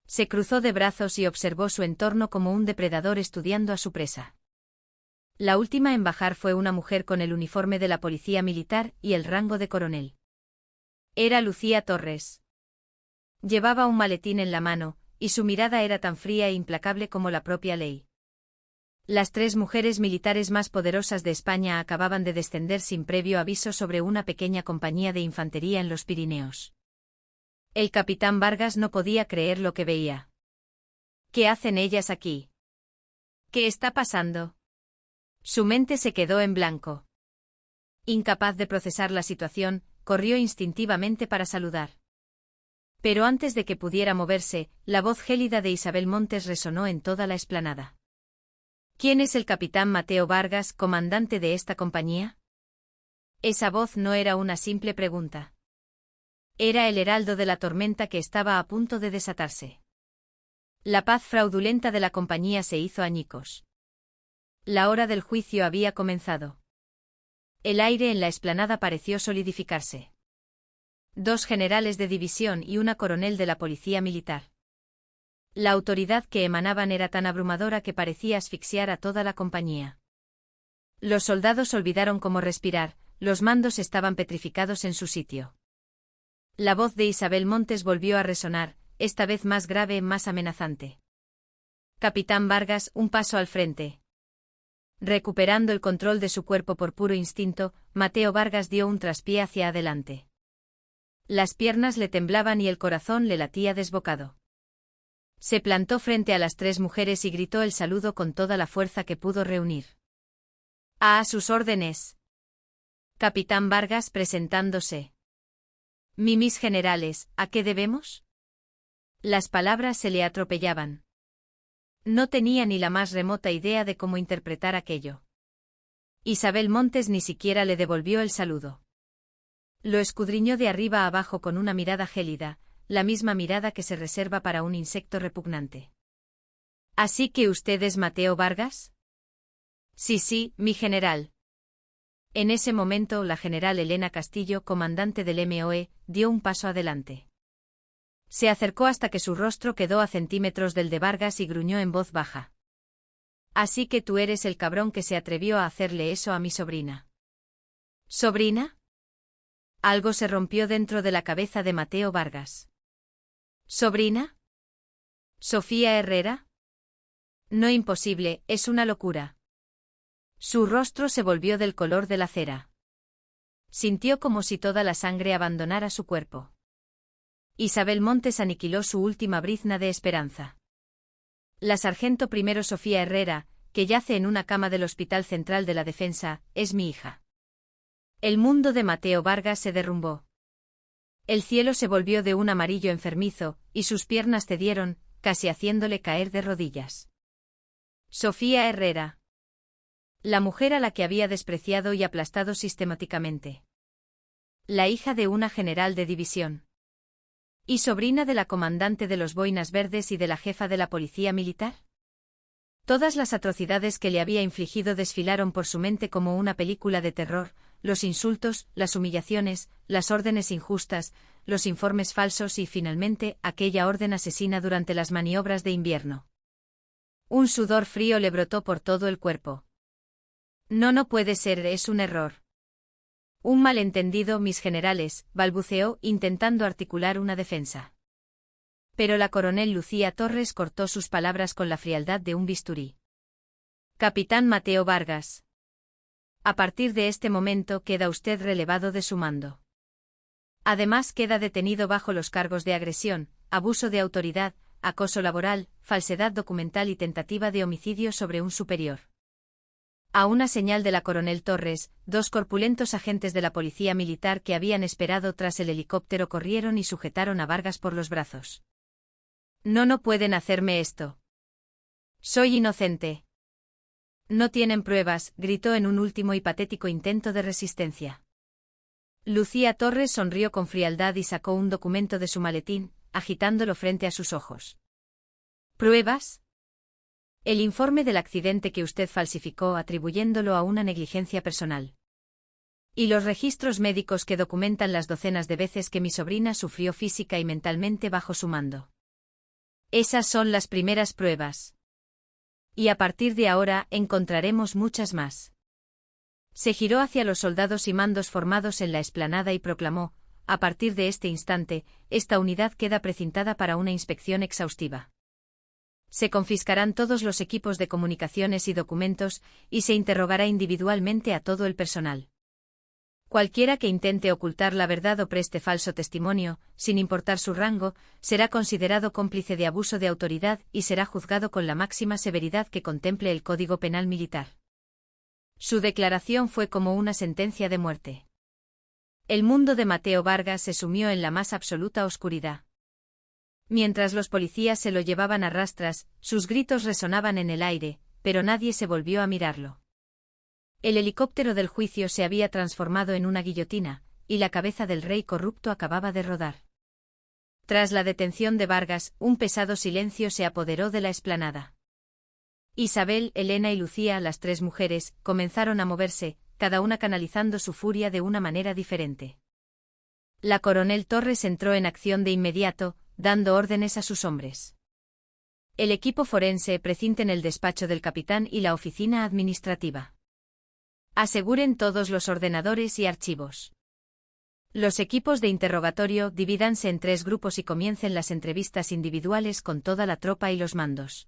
Se cruzó de brazos y observó su entorno como un depredador estudiando a su presa. La última en bajar fue una mujer con el uniforme de la Policía Militar y el rango de coronel. Era Lucía Torres. Llevaba un maletín en la mano, y su mirada era tan fría e implacable como la propia ley. Las 3 mujeres militares más poderosas de España acababan de descender sin previo aviso sobre una pequeña compañía de infantería en los Pirineos. El capitán Vargas no podía creer lo que veía. ¿Qué hacen ellas aquí? ¿Qué está pasando? Su mente se quedó en blanco. Incapaz de procesar la situación, corrió instintivamente para saludar. Pero antes de que pudiera moverse, la voz gélida de Isabel Montes resonó en toda la explanada. ¿Quién es el capitán Mateo Vargas, comandante de esta compañía? Esa voz no era una simple pregunta. Era el heraldo de la tormenta que estaba a punto de desatarse. La paz fraudulenta de la compañía se hizo añicos. La hora del juicio había comenzado. El aire en la explanada pareció solidificarse. 2 generales de división y una coronel de la policía militar. La autoridad que emanaban era tan abrumadora que parecía asfixiar a toda la compañía. Los soldados olvidaron cómo respirar, los mandos estaban petrificados en su sitio. La voz de Isabel Montes volvió a resonar, esta vez más grave, más amenazante. Capitán Vargas, un paso al frente. Recuperando el control de su cuerpo por puro instinto, Mateo Vargas dio un traspié hacia adelante. Las piernas le temblaban y el corazón le latía desbocado. Se plantó frente a las 3 mujeres y gritó el saludo con toda la fuerza que pudo reunir. A sus órdenes. Capitán Vargas presentándose. Mis generales, ¿a qué debemos? Las palabras se le atropellaban. No tenía ni la más remota idea de cómo interpretar aquello. Isabel Montes ni siquiera le devolvió el saludo. Lo escudriñó de arriba a abajo con una mirada gélida, la misma mirada que se reserva para un insecto repugnante. ¿Así que usted es Mateo Vargas? Sí, mi general. En ese momento la general Elena Castillo, comandante del MOE, dio un paso adelante. Se acercó hasta que su rostro quedó a centímetros del de Vargas y gruñó en voz baja. Así que tú eres el cabrón que se atrevió a hacerle eso a mi sobrina. ¿Sobrina? Algo se rompió dentro de la cabeza de Mateo Vargas. ¿Sobrina? ¿Sofía Herrera? No, imposible, es una locura. Su rostro se volvió del color de la cera. Sintió como si toda la sangre abandonara su cuerpo. Isabel Montes aniquiló su última brizna de esperanza. La sargento primero Sofía Herrera, que yace en una cama del Hospital Central de la Defensa, es mi hija. El mundo de Mateo Vargas se derrumbó. El cielo se volvió de un amarillo enfermizo, y sus piernas cedieron, casi haciéndole caer de rodillas. Sofía Herrera. La mujer a la que había despreciado y aplastado sistemáticamente. La hija de una general de división. ¿Y sobrina de la comandante de los Boinas Verdes y de la jefa de la policía militar? Todas las atrocidades que le había infligido desfilaron por su mente como una película de terror, los insultos, las humillaciones, las órdenes injustas, los informes falsos y, finalmente, aquella orden asesina durante las maniobras de invierno. Un sudor frío le brotó por todo el cuerpo. No puede ser, es un error. Un malentendido, mis generales, balbuceó, intentando articular una defensa. Pero la coronel Lucía Torres cortó sus palabras con la frialdad de un bisturí. Capitán Mateo Vargas. A partir de este momento queda usted relevado de su mando. Además queda detenido bajo los cargos de agresión, abuso de autoridad, acoso laboral, falsedad documental y tentativa de homicidio sobre un superior. A una señal de la coronel Torres, 2 corpulentos agentes de la policía militar que habían esperado tras el helicóptero corrieron y sujetaron a Vargas por los brazos. No pueden hacerme esto. Soy inocente. No tienen pruebas, gritó en un último y patético intento de resistencia. Lucía Torres sonrió con frialdad y sacó un documento de su maletín, agitándolo frente a sus ojos. ¿Pruebas? El informe del accidente que usted falsificó atribuyéndolo a una negligencia personal. Y los registros médicos que documentan las docenas de veces que mi sobrina sufrió física y mentalmente bajo su mando. Esas son las primeras pruebas. Y a partir de ahora encontraremos muchas más. Se giró hacia los soldados y mandos formados en la explanada y proclamó, a partir de este instante, esta unidad queda precintada para una inspección exhaustiva. Se confiscarán todos los equipos de comunicaciones y documentos, y se interrogará individualmente a todo el personal. Cualquiera que intente ocultar la verdad o preste falso testimonio, sin importar su rango, será considerado cómplice de abuso de autoridad y será juzgado con la máxima severidad que contemple el Código Penal Militar. Su declaración fue como una sentencia de muerte. El mundo de Mateo Vargas se sumió en la más absoluta oscuridad. Mientras los policías se lo llevaban a rastras, sus gritos resonaban en el aire, pero nadie se volvió a mirarlo. El helicóptero del juicio se había transformado en una guillotina, y la cabeza del rey corrupto acababa de rodar. Tras la detención de Vargas, un pesado silencio se apoderó de la explanada. Isabel, Elena y Lucía, las tres mujeres, comenzaron a moverse, cada una canalizando su furia de una manera diferente. La coronel Torres entró en acción de inmediato, dando órdenes a sus hombres. El equipo forense precinten el despacho del capitán y la oficina administrativa. Aseguren todos los ordenadores y archivos. Los equipos de interrogatorio divídanse en 3 grupos y comiencen las entrevistas individuales con toda la tropa y los mandos.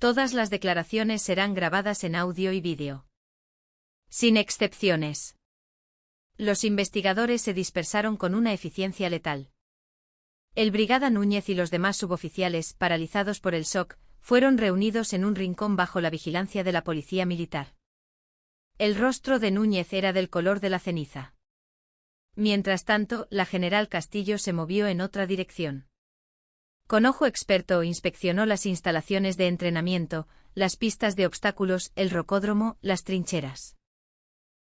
Todas las declaraciones serán grabadas en audio y vídeo. Sin excepciones. Los investigadores se dispersaron con una eficiencia letal. El brigada Núñez y los demás suboficiales, paralizados por el shock, fueron reunidos en un rincón bajo la vigilancia de la policía militar. El rostro de Núñez era del color de la ceniza. Mientras tanto, la general Castillo se movió en otra dirección. Con ojo experto inspeccionó las instalaciones de entrenamiento, las pistas de obstáculos, el rocódromo, las trincheras.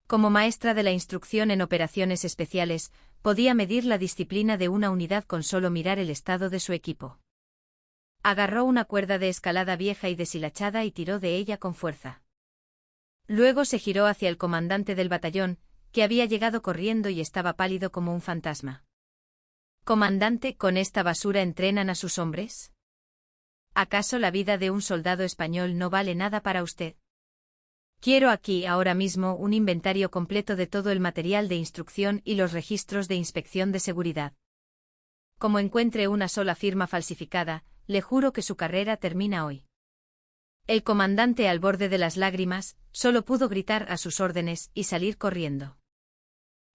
Como maestra de la instrucción en operaciones especiales, podía medir la disciplina de una unidad con solo mirar el estado de su equipo. Agarró una cuerda de escalada vieja y deshilachada y tiró de ella con fuerza. Luego se giró hacia el comandante del batallón, que había llegado corriendo y estaba pálido como un fantasma. «Comandante, ¿con esta basura entrenan a sus hombres? ¿Acaso la vida de un soldado español no vale nada para usted? Quiero aquí, ahora mismo, un inventario completo de todo el material de instrucción y los registros de inspección de seguridad. Como encuentre una sola firma falsificada, le juro que su carrera termina hoy». El comandante, al borde de las lágrimas, solo pudo gritar a sus órdenes y salir corriendo.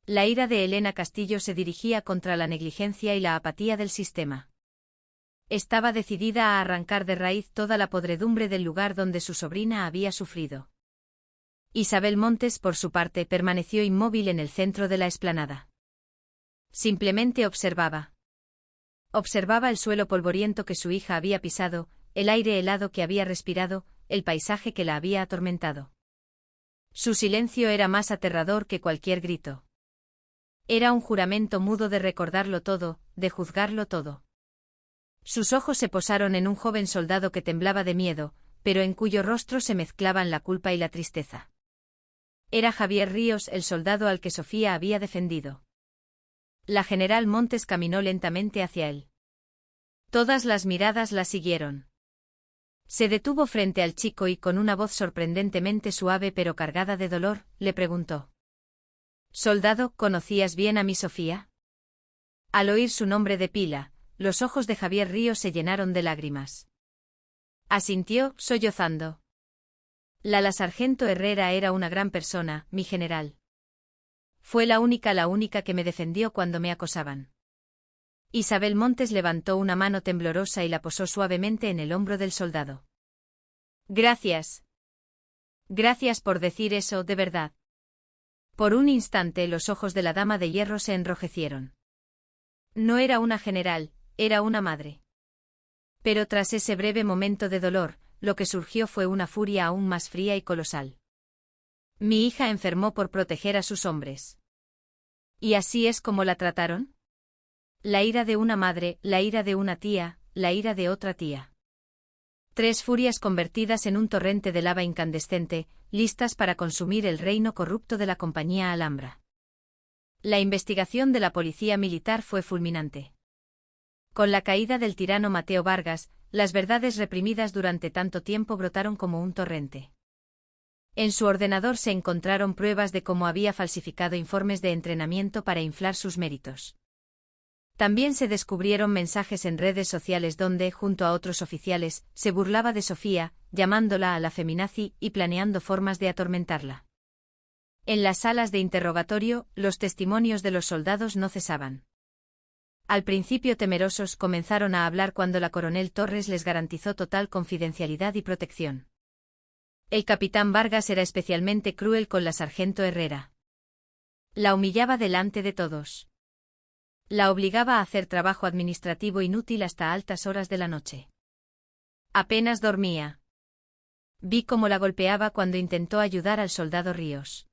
La ira de Elena Castillo se dirigía contra la negligencia y la apatía del sistema. Estaba decidida a arrancar de raíz toda la podredumbre del lugar donde su sobrina había sufrido. Isabel Montes, por su parte, permaneció inmóvil en el centro de la explanada. Simplemente observaba. Observaba el suelo polvoriento que su hija había pisado, el aire helado que había respirado, el paisaje que la había atormentado. Su silencio era más aterrador que cualquier grito. Era un juramento mudo de recordarlo todo, de juzgarlo todo. Sus ojos se posaron en un joven soldado que temblaba de miedo, pero en cuyo rostro se mezclaban la culpa y la tristeza. Era Javier Ríos, el soldado al que Sofía había defendido. La general Montes caminó lentamente hacia él. Todas las miradas la siguieron. Se detuvo frente al chico y con una voz sorprendentemente suave pero cargada de dolor, le preguntó: «Soldado, ¿conocías bien a mi Sofía?». Al oír su nombre de pila, los ojos de Javier Ríos se llenaron de lágrimas. Asintió, sollozando. La sargento Herrera era una gran persona, mi general. Fue la única que me defendió cuando me acosaban. Isabel Montes levantó una mano temblorosa y la posó suavemente en el hombro del soldado. Gracias. Gracias por decir eso, de verdad. Por un instante los ojos de la dama de hierro se enrojecieron. No era una general, era una madre. Pero tras ese breve momento de dolor, lo que surgió fue una furia aún más fría y colosal. Mi hija enfermó por proteger a sus hombres. ¿Y así es como la trataron? La ira de una madre, la ira de una tía, la ira de otra tía. 3 furias convertidas en un torrente de lava incandescente, listas para consumir el reino corrupto de la compañía Alhambra. La investigación de la policía militar fue fulminante. Con la caída del tirano Mateo Vargas, las verdades reprimidas durante tanto tiempo brotaron como un torrente. En su ordenador se encontraron pruebas de cómo había falsificado informes de entrenamiento para inflar sus méritos. También se descubrieron mensajes en redes sociales donde, junto a otros oficiales, se burlaba de Sofía, llamándola a la feminazi y planeando formas de atormentarla. En las salas de interrogatorio, los testimonios de los soldados no cesaban. Al principio temerosos comenzaron a hablar cuando la coronel Torres les garantizó total confidencialidad y protección. El capitán Vargas era especialmente cruel con la sargento Herrera. La humillaba delante de todos. La obligaba a hacer trabajo administrativo inútil hasta altas horas de la noche. Apenas dormía. Vi cómo la golpeaba cuando intentó ayudar al soldado Ríos.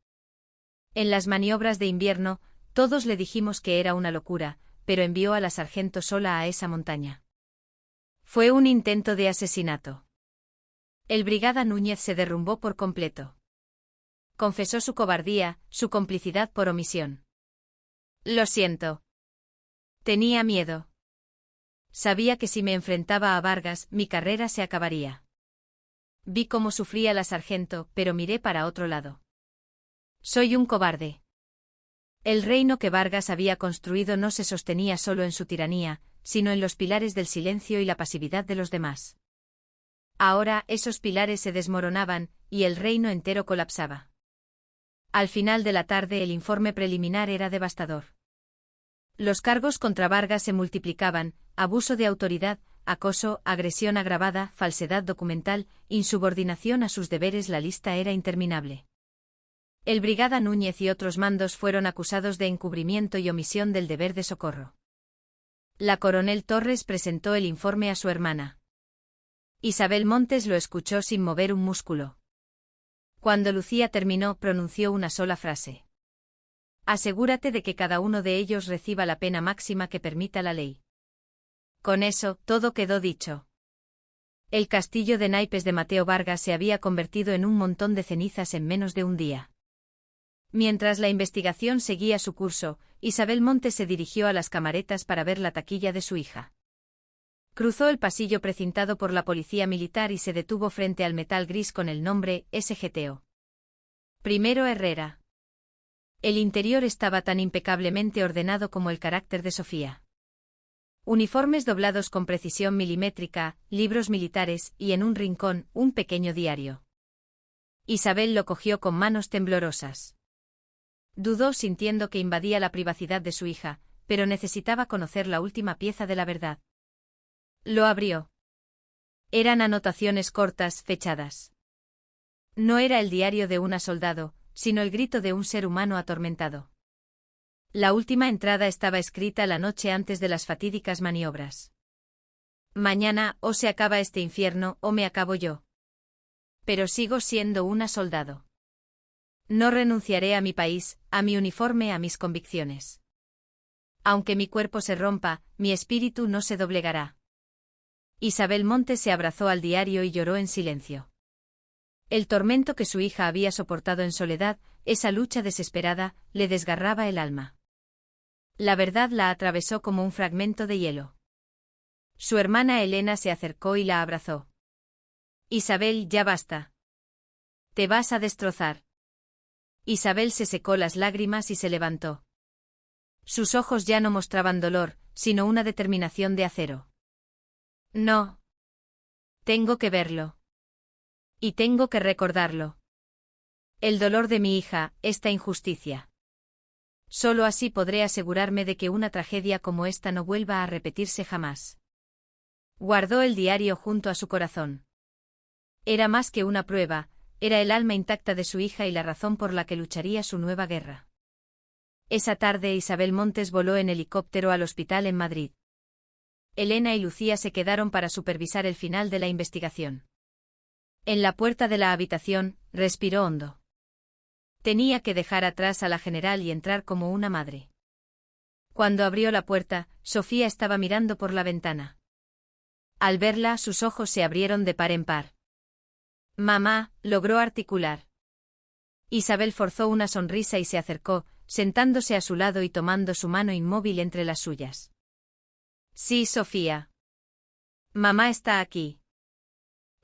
En las maniobras de invierno, todos le dijimos que era una locura, pero envió a la sargento sola a esa montaña. Fue un intento de asesinato. El brigada Núñez se derrumbó por completo. Confesó su cobardía, su complicidad por omisión. Lo siento. Tenía miedo. Sabía que si me enfrentaba a Vargas, mi carrera se acabaría. Vi cómo sufría la sargento, pero miré para otro lado. Soy un cobarde. El reino que Vargas había construido no se sostenía solo en su tiranía, sino en los pilares del silencio y la pasividad de los demás. Ahora esos pilares se desmoronaban, y el reino entero colapsaba. Al final de la tarde el informe preliminar era devastador. Los cargos contra Vargas se multiplicaban: abuso de autoridad, acoso, agresión agravada, falsedad documental, insubordinación a sus deberes. La lista era interminable. El brigada Núñez y otros mandos fueron acusados de encubrimiento y omisión del deber de socorro. La coronel Torres presentó el informe a su hermana. Isabel Montes lo escuchó sin mover un músculo. Cuando Lucía terminó, pronunció una sola frase. Asegúrate de que cada uno de ellos reciba la pena máxima que permita la ley. Con eso, todo quedó dicho. El castillo de naipes de Mateo Vargas se había convertido en un montón de cenizas en menos de un día. Mientras la investigación seguía su curso, Isabel Montes se dirigió a las camaretas para ver la taquilla de su hija. Cruzó el pasillo precintado por la policía militar y se detuvo frente al metal gris con el nombre SGTO. Primero Herrera. El interior estaba tan impecablemente ordenado como el carácter de Sofía. Uniformes doblados con precisión milimétrica, libros militares y en un rincón, un pequeño diario. Isabel lo cogió con manos temblorosas. Dudó sintiendo que invadía la privacidad de su hija, pero necesitaba conocer la última pieza de la verdad. Lo abrió. Eran anotaciones cortas, fechadas. No era el diario de una soldado, sino el grito de un ser humano atormentado. La última entrada estaba escrita la noche antes de las fatídicas maniobras. Mañana, o se acaba este infierno, o me acabo yo. Pero sigo siendo una soldado. No renunciaré a mi país, a mi uniforme, a mis convicciones. Aunque mi cuerpo se rompa, mi espíritu no se doblegará. Isabel Montes se abrazó al diario y lloró en silencio. El tormento que su hija había soportado en soledad, esa lucha desesperada, le desgarraba el alma. La verdad la atravesó como un fragmento de hielo. Su hermana Elena se acercó y la abrazó. Isabel, ya basta. Te vas a destrozar. Isabel se secó las lágrimas y se levantó. Sus ojos ya no mostraban dolor, sino una determinación de acero. No. Tengo que verlo. Y tengo que recordarlo. El dolor de mi hija, esta injusticia. Solo así podré asegurarme de que una tragedia como esta no vuelva a repetirse jamás. Guardó el diario junto a su corazón. Era más que una prueba, era el alma intacta de su hija y la razón por la que lucharía su nueva guerra. Esa tarde Isabel Montes voló en helicóptero al hospital en Madrid. Elena y Lucía se quedaron para supervisar el final de la investigación. En la puerta de la habitación, respiró hondo. Tenía que dejar atrás a la general y entrar como una madre. Cuando abrió la puerta, Sofía estaba mirando por la ventana. Al verla, sus ojos se abrieron de par en par. Mamá, logró articular. Isabel forzó una sonrisa y se acercó, sentándose a su lado y tomando su mano inmóvil entre las suyas. Sí, Sofía. Mamá está aquí.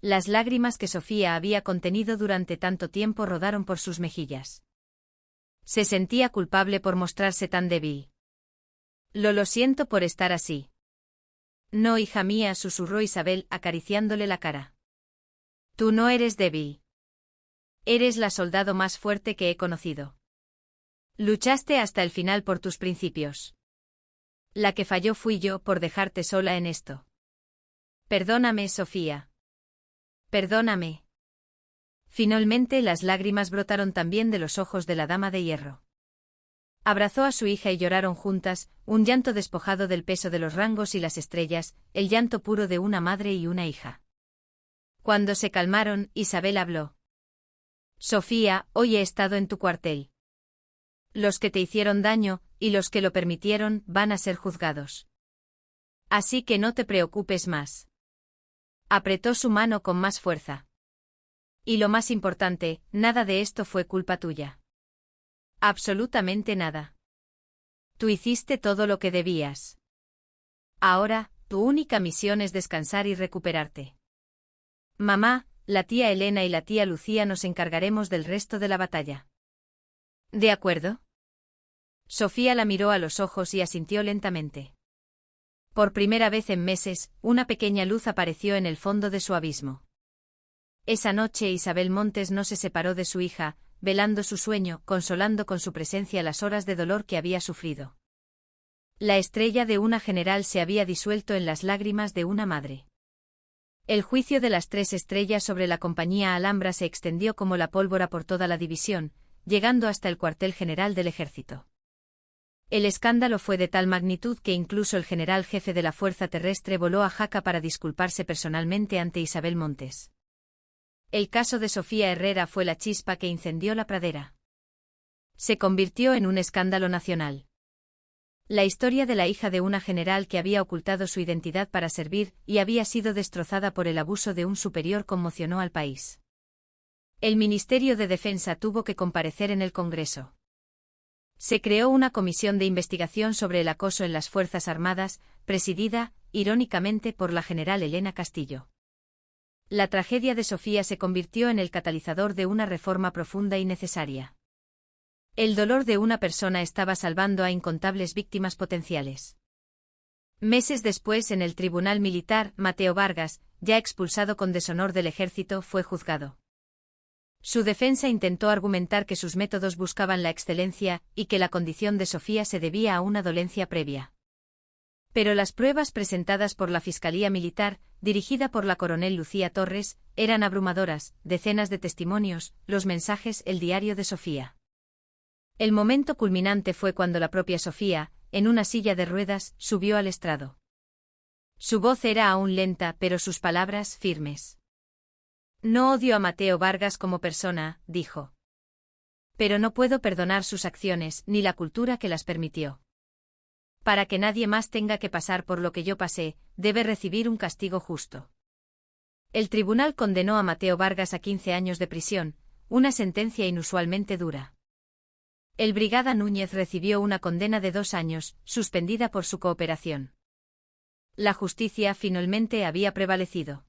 Las lágrimas que Sofía había contenido durante tanto tiempo rodaron por sus mejillas. Se sentía culpable por mostrarse tan débil. Lo siento por estar así. No, hija mía, susurró Isabel, acariciándole la cara. Tú no eres débil. Eres la soldado más fuerte que he conocido. Luchaste hasta el final por tus principios. La que falló fui yo por dejarte sola en esto. Perdóname, Sofía. Perdóname. Finalmente las lágrimas brotaron también de los ojos de la dama de hierro. Abrazó a su hija y lloraron juntas, un llanto despojado del peso de los rangos y las estrellas, el llanto puro de una madre y una hija. Cuando se calmaron, Isabel habló. Sofía, hoy he estado en tu cuartel. Los que te hicieron daño, y los que lo permitieron, van a ser juzgados. Así que no te preocupes más. Apretó su mano con más fuerza. Y lo más importante, nada de esto fue culpa tuya. Absolutamente nada. Tú hiciste todo lo que debías. Ahora, tu única misión es descansar y recuperarte. Mamá, la tía Elena y la tía Lucía nos encargaremos del resto de la batalla. ¿De acuerdo? Sofía la miró a los ojos y asintió lentamente. Por primera vez en meses, una pequeña luz apareció en el fondo de su abismo. Esa noche Isabel Montes no se separó de su hija, velando su sueño, consolando con su presencia las horas de dolor que había sufrido. La estrella de una general se había disuelto en las lágrimas de una madre. El juicio de las 3 estrellas sobre la compañía Alhambra se extendió como la pólvora por toda la división, llegando hasta el cuartel general del ejército. El escándalo fue de tal magnitud que incluso el general jefe de la Fuerza Terrestre voló a Jaca para disculparse personalmente ante Isabel Montes. El caso de Sofía Herrera fue la chispa que incendió la pradera. Se convirtió en un escándalo nacional. La historia de la hija de una general que había ocultado su identidad para servir y había sido destrozada por el abuso de un superior conmocionó al país. El Ministerio de Defensa tuvo que comparecer en el Congreso. Se creó una comisión de investigación sobre el acoso en las Fuerzas Armadas, presidida, irónicamente, por la general Elena Castillo. La tragedia de Sofía se convirtió en el catalizador de una reforma profunda y necesaria. El dolor de una persona estaba salvando a incontables víctimas potenciales. Meses después, en el Tribunal Militar, Mateo Vargas, ya expulsado con deshonor del ejército, fue juzgado. Su defensa intentó argumentar que sus métodos buscaban la excelencia y que la condición de Sofía se debía a una dolencia previa. Pero las pruebas presentadas por la Fiscalía Militar, dirigida por la coronel Lucía Torres, eran abrumadoras: decenas de testimonios, los mensajes, el diario de Sofía. El momento culminante fue cuando la propia Sofía, en una silla de ruedas, subió al estrado. Su voz era aún lenta, pero sus palabras firmes. No odio a Mateo Vargas como persona, dijo. Pero no puedo perdonar sus acciones, ni la cultura que las permitió. Para que nadie más tenga que pasar por lo que yo pasé, debe recibir un castigo justo. El tribunal condenó a Mateo Vargas a 15 años de prisión, una sentencia inusualmente dura. El brigada Núñez recibió una condena de 2 años, suspendida por su cooperación. La justicia finalmente había prevalecido.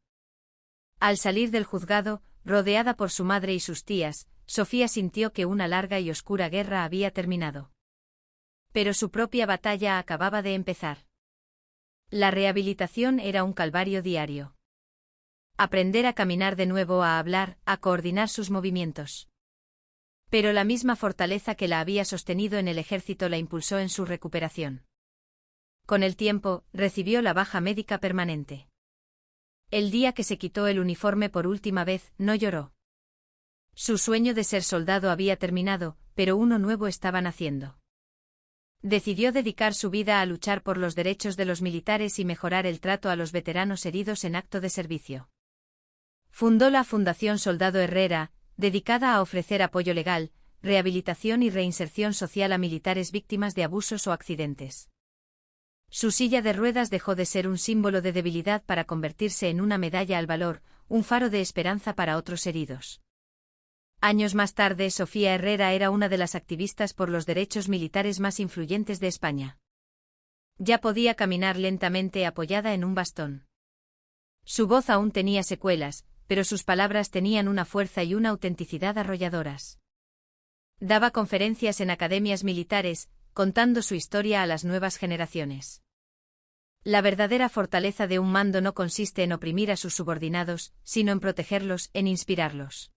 Al salir del juzgado, rodeada por su madre y sus tías, Sofía sintió que una larga y oscura guerra había terminado. Pero su propia batalla acababa de empezar. La rehabilitación era un calvario diario. Aprender a caminar de nuevo, a hablar, a coordinar sus movimientos. Pero la misma fortaleza que la había sostenido en el ejército la impulsó en su recuperación. Con el tiempo, recibió la baja médica permanente. El día que se quitó el uniforme por última vez, no lloró. Su sueño de ser soldado había terminado, pero uno nuevo estaba naciendo. Decidió dedicar su vida a luchar por los derechos de los militares y mejorar el trato a los veteranos heridos en acto de servicio. Fundó la Fundación Soldado Herrera, dedicada a ofrecer apoyo legal, rehabilitación y reinserción social a militares víctimas de abusos o accidentes. Su silla de ruedas dejó de ser un símbolo de debilidad para convertirse en una medalla al valor, un faro de esperanza para otros heridos. Años más tarde, Sofía Herrera era una de las activistas por los derechos militares más influyentes de España. Ya podía caminar lentamente apoyada en un bastón. Su voz aún tenía secuelas, pero sus palabras tenían una fuerza y una autenticidad arrolladoras. Daba conferencias en academias militares, contando su historia a las nuevas generaciones. La verdadera fortaleza de un mando no consiste en oprimir a sus subordinados, sino en protegerlos, en inspirarlos.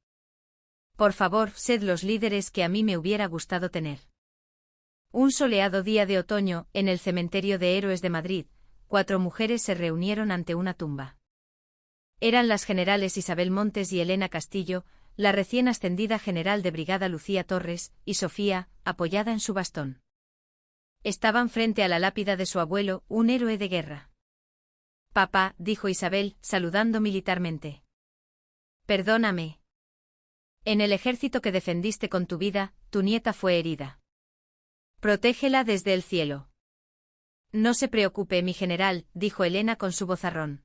Por favor, sed los líderes que a mí me hubiera gustado tener. Un soleado día de otoño, en el cementerio de Héroes de Madrid, 4 mujeres se reunieron ante una tumba. Eran las generales Isabel Montes y Elena Castillo, la recién ascendida general de brigada Lucía Torres, y Sofía, apoyada en su bastón. Estaban frente a la lápida de su abuelo, un héroe de guerra. Papá, dijo Isabel, saludando militarmente. Perdóname. En el ejército que defendiste con tu vida, tu nieta fue herida. Protégela desde el cielo. No se preocupe, mi general, dijo Elena con su vozarrón.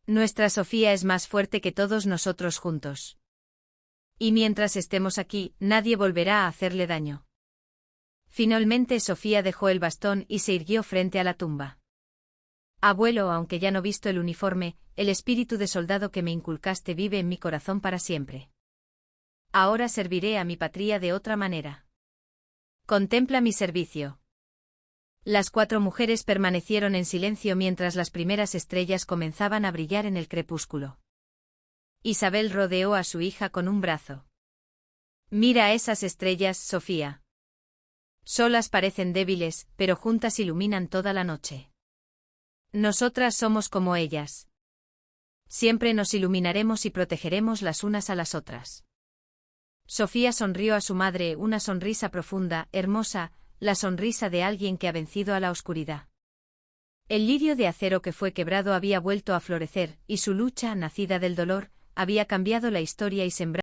Nuestra Sofía es más fuerte que todos nosotros juntos. Y mientras estemos aquí, nadie volverá a hacerle daño. Finalmente Sofía dejó el bastón y se irguió frente a la tumba. Abuelo, aunque ya no visto el uniforme, el espíritu de soldado que me inculcaste vive en mi corazón para siempre. Ahora serviré a mi patria de otra manera. Contempla mi servicio. Las 4 mujeres permanecieron en silencio mientras las primeras estrellas comenzaban a brillar en el crepúsculo. Isabel rodeó a su hija con un brazo. Mira esas estrellas, Sofía. Solas parecen débiles, pero juntas iluminan toda la noche. Nosotras somos como ellas. Siempre nos iluminaremos y protegeremos las unas a las otras. Sofía sonrió a su madre, una sonrisa profunda, hermosa, la sonrisa de alguien que ha vencido a la oscuridad. El lirio de acero que fue quebrado había vuelto a florecer, y su lucha, nacida del dolor, había cambiado la historia y sembrado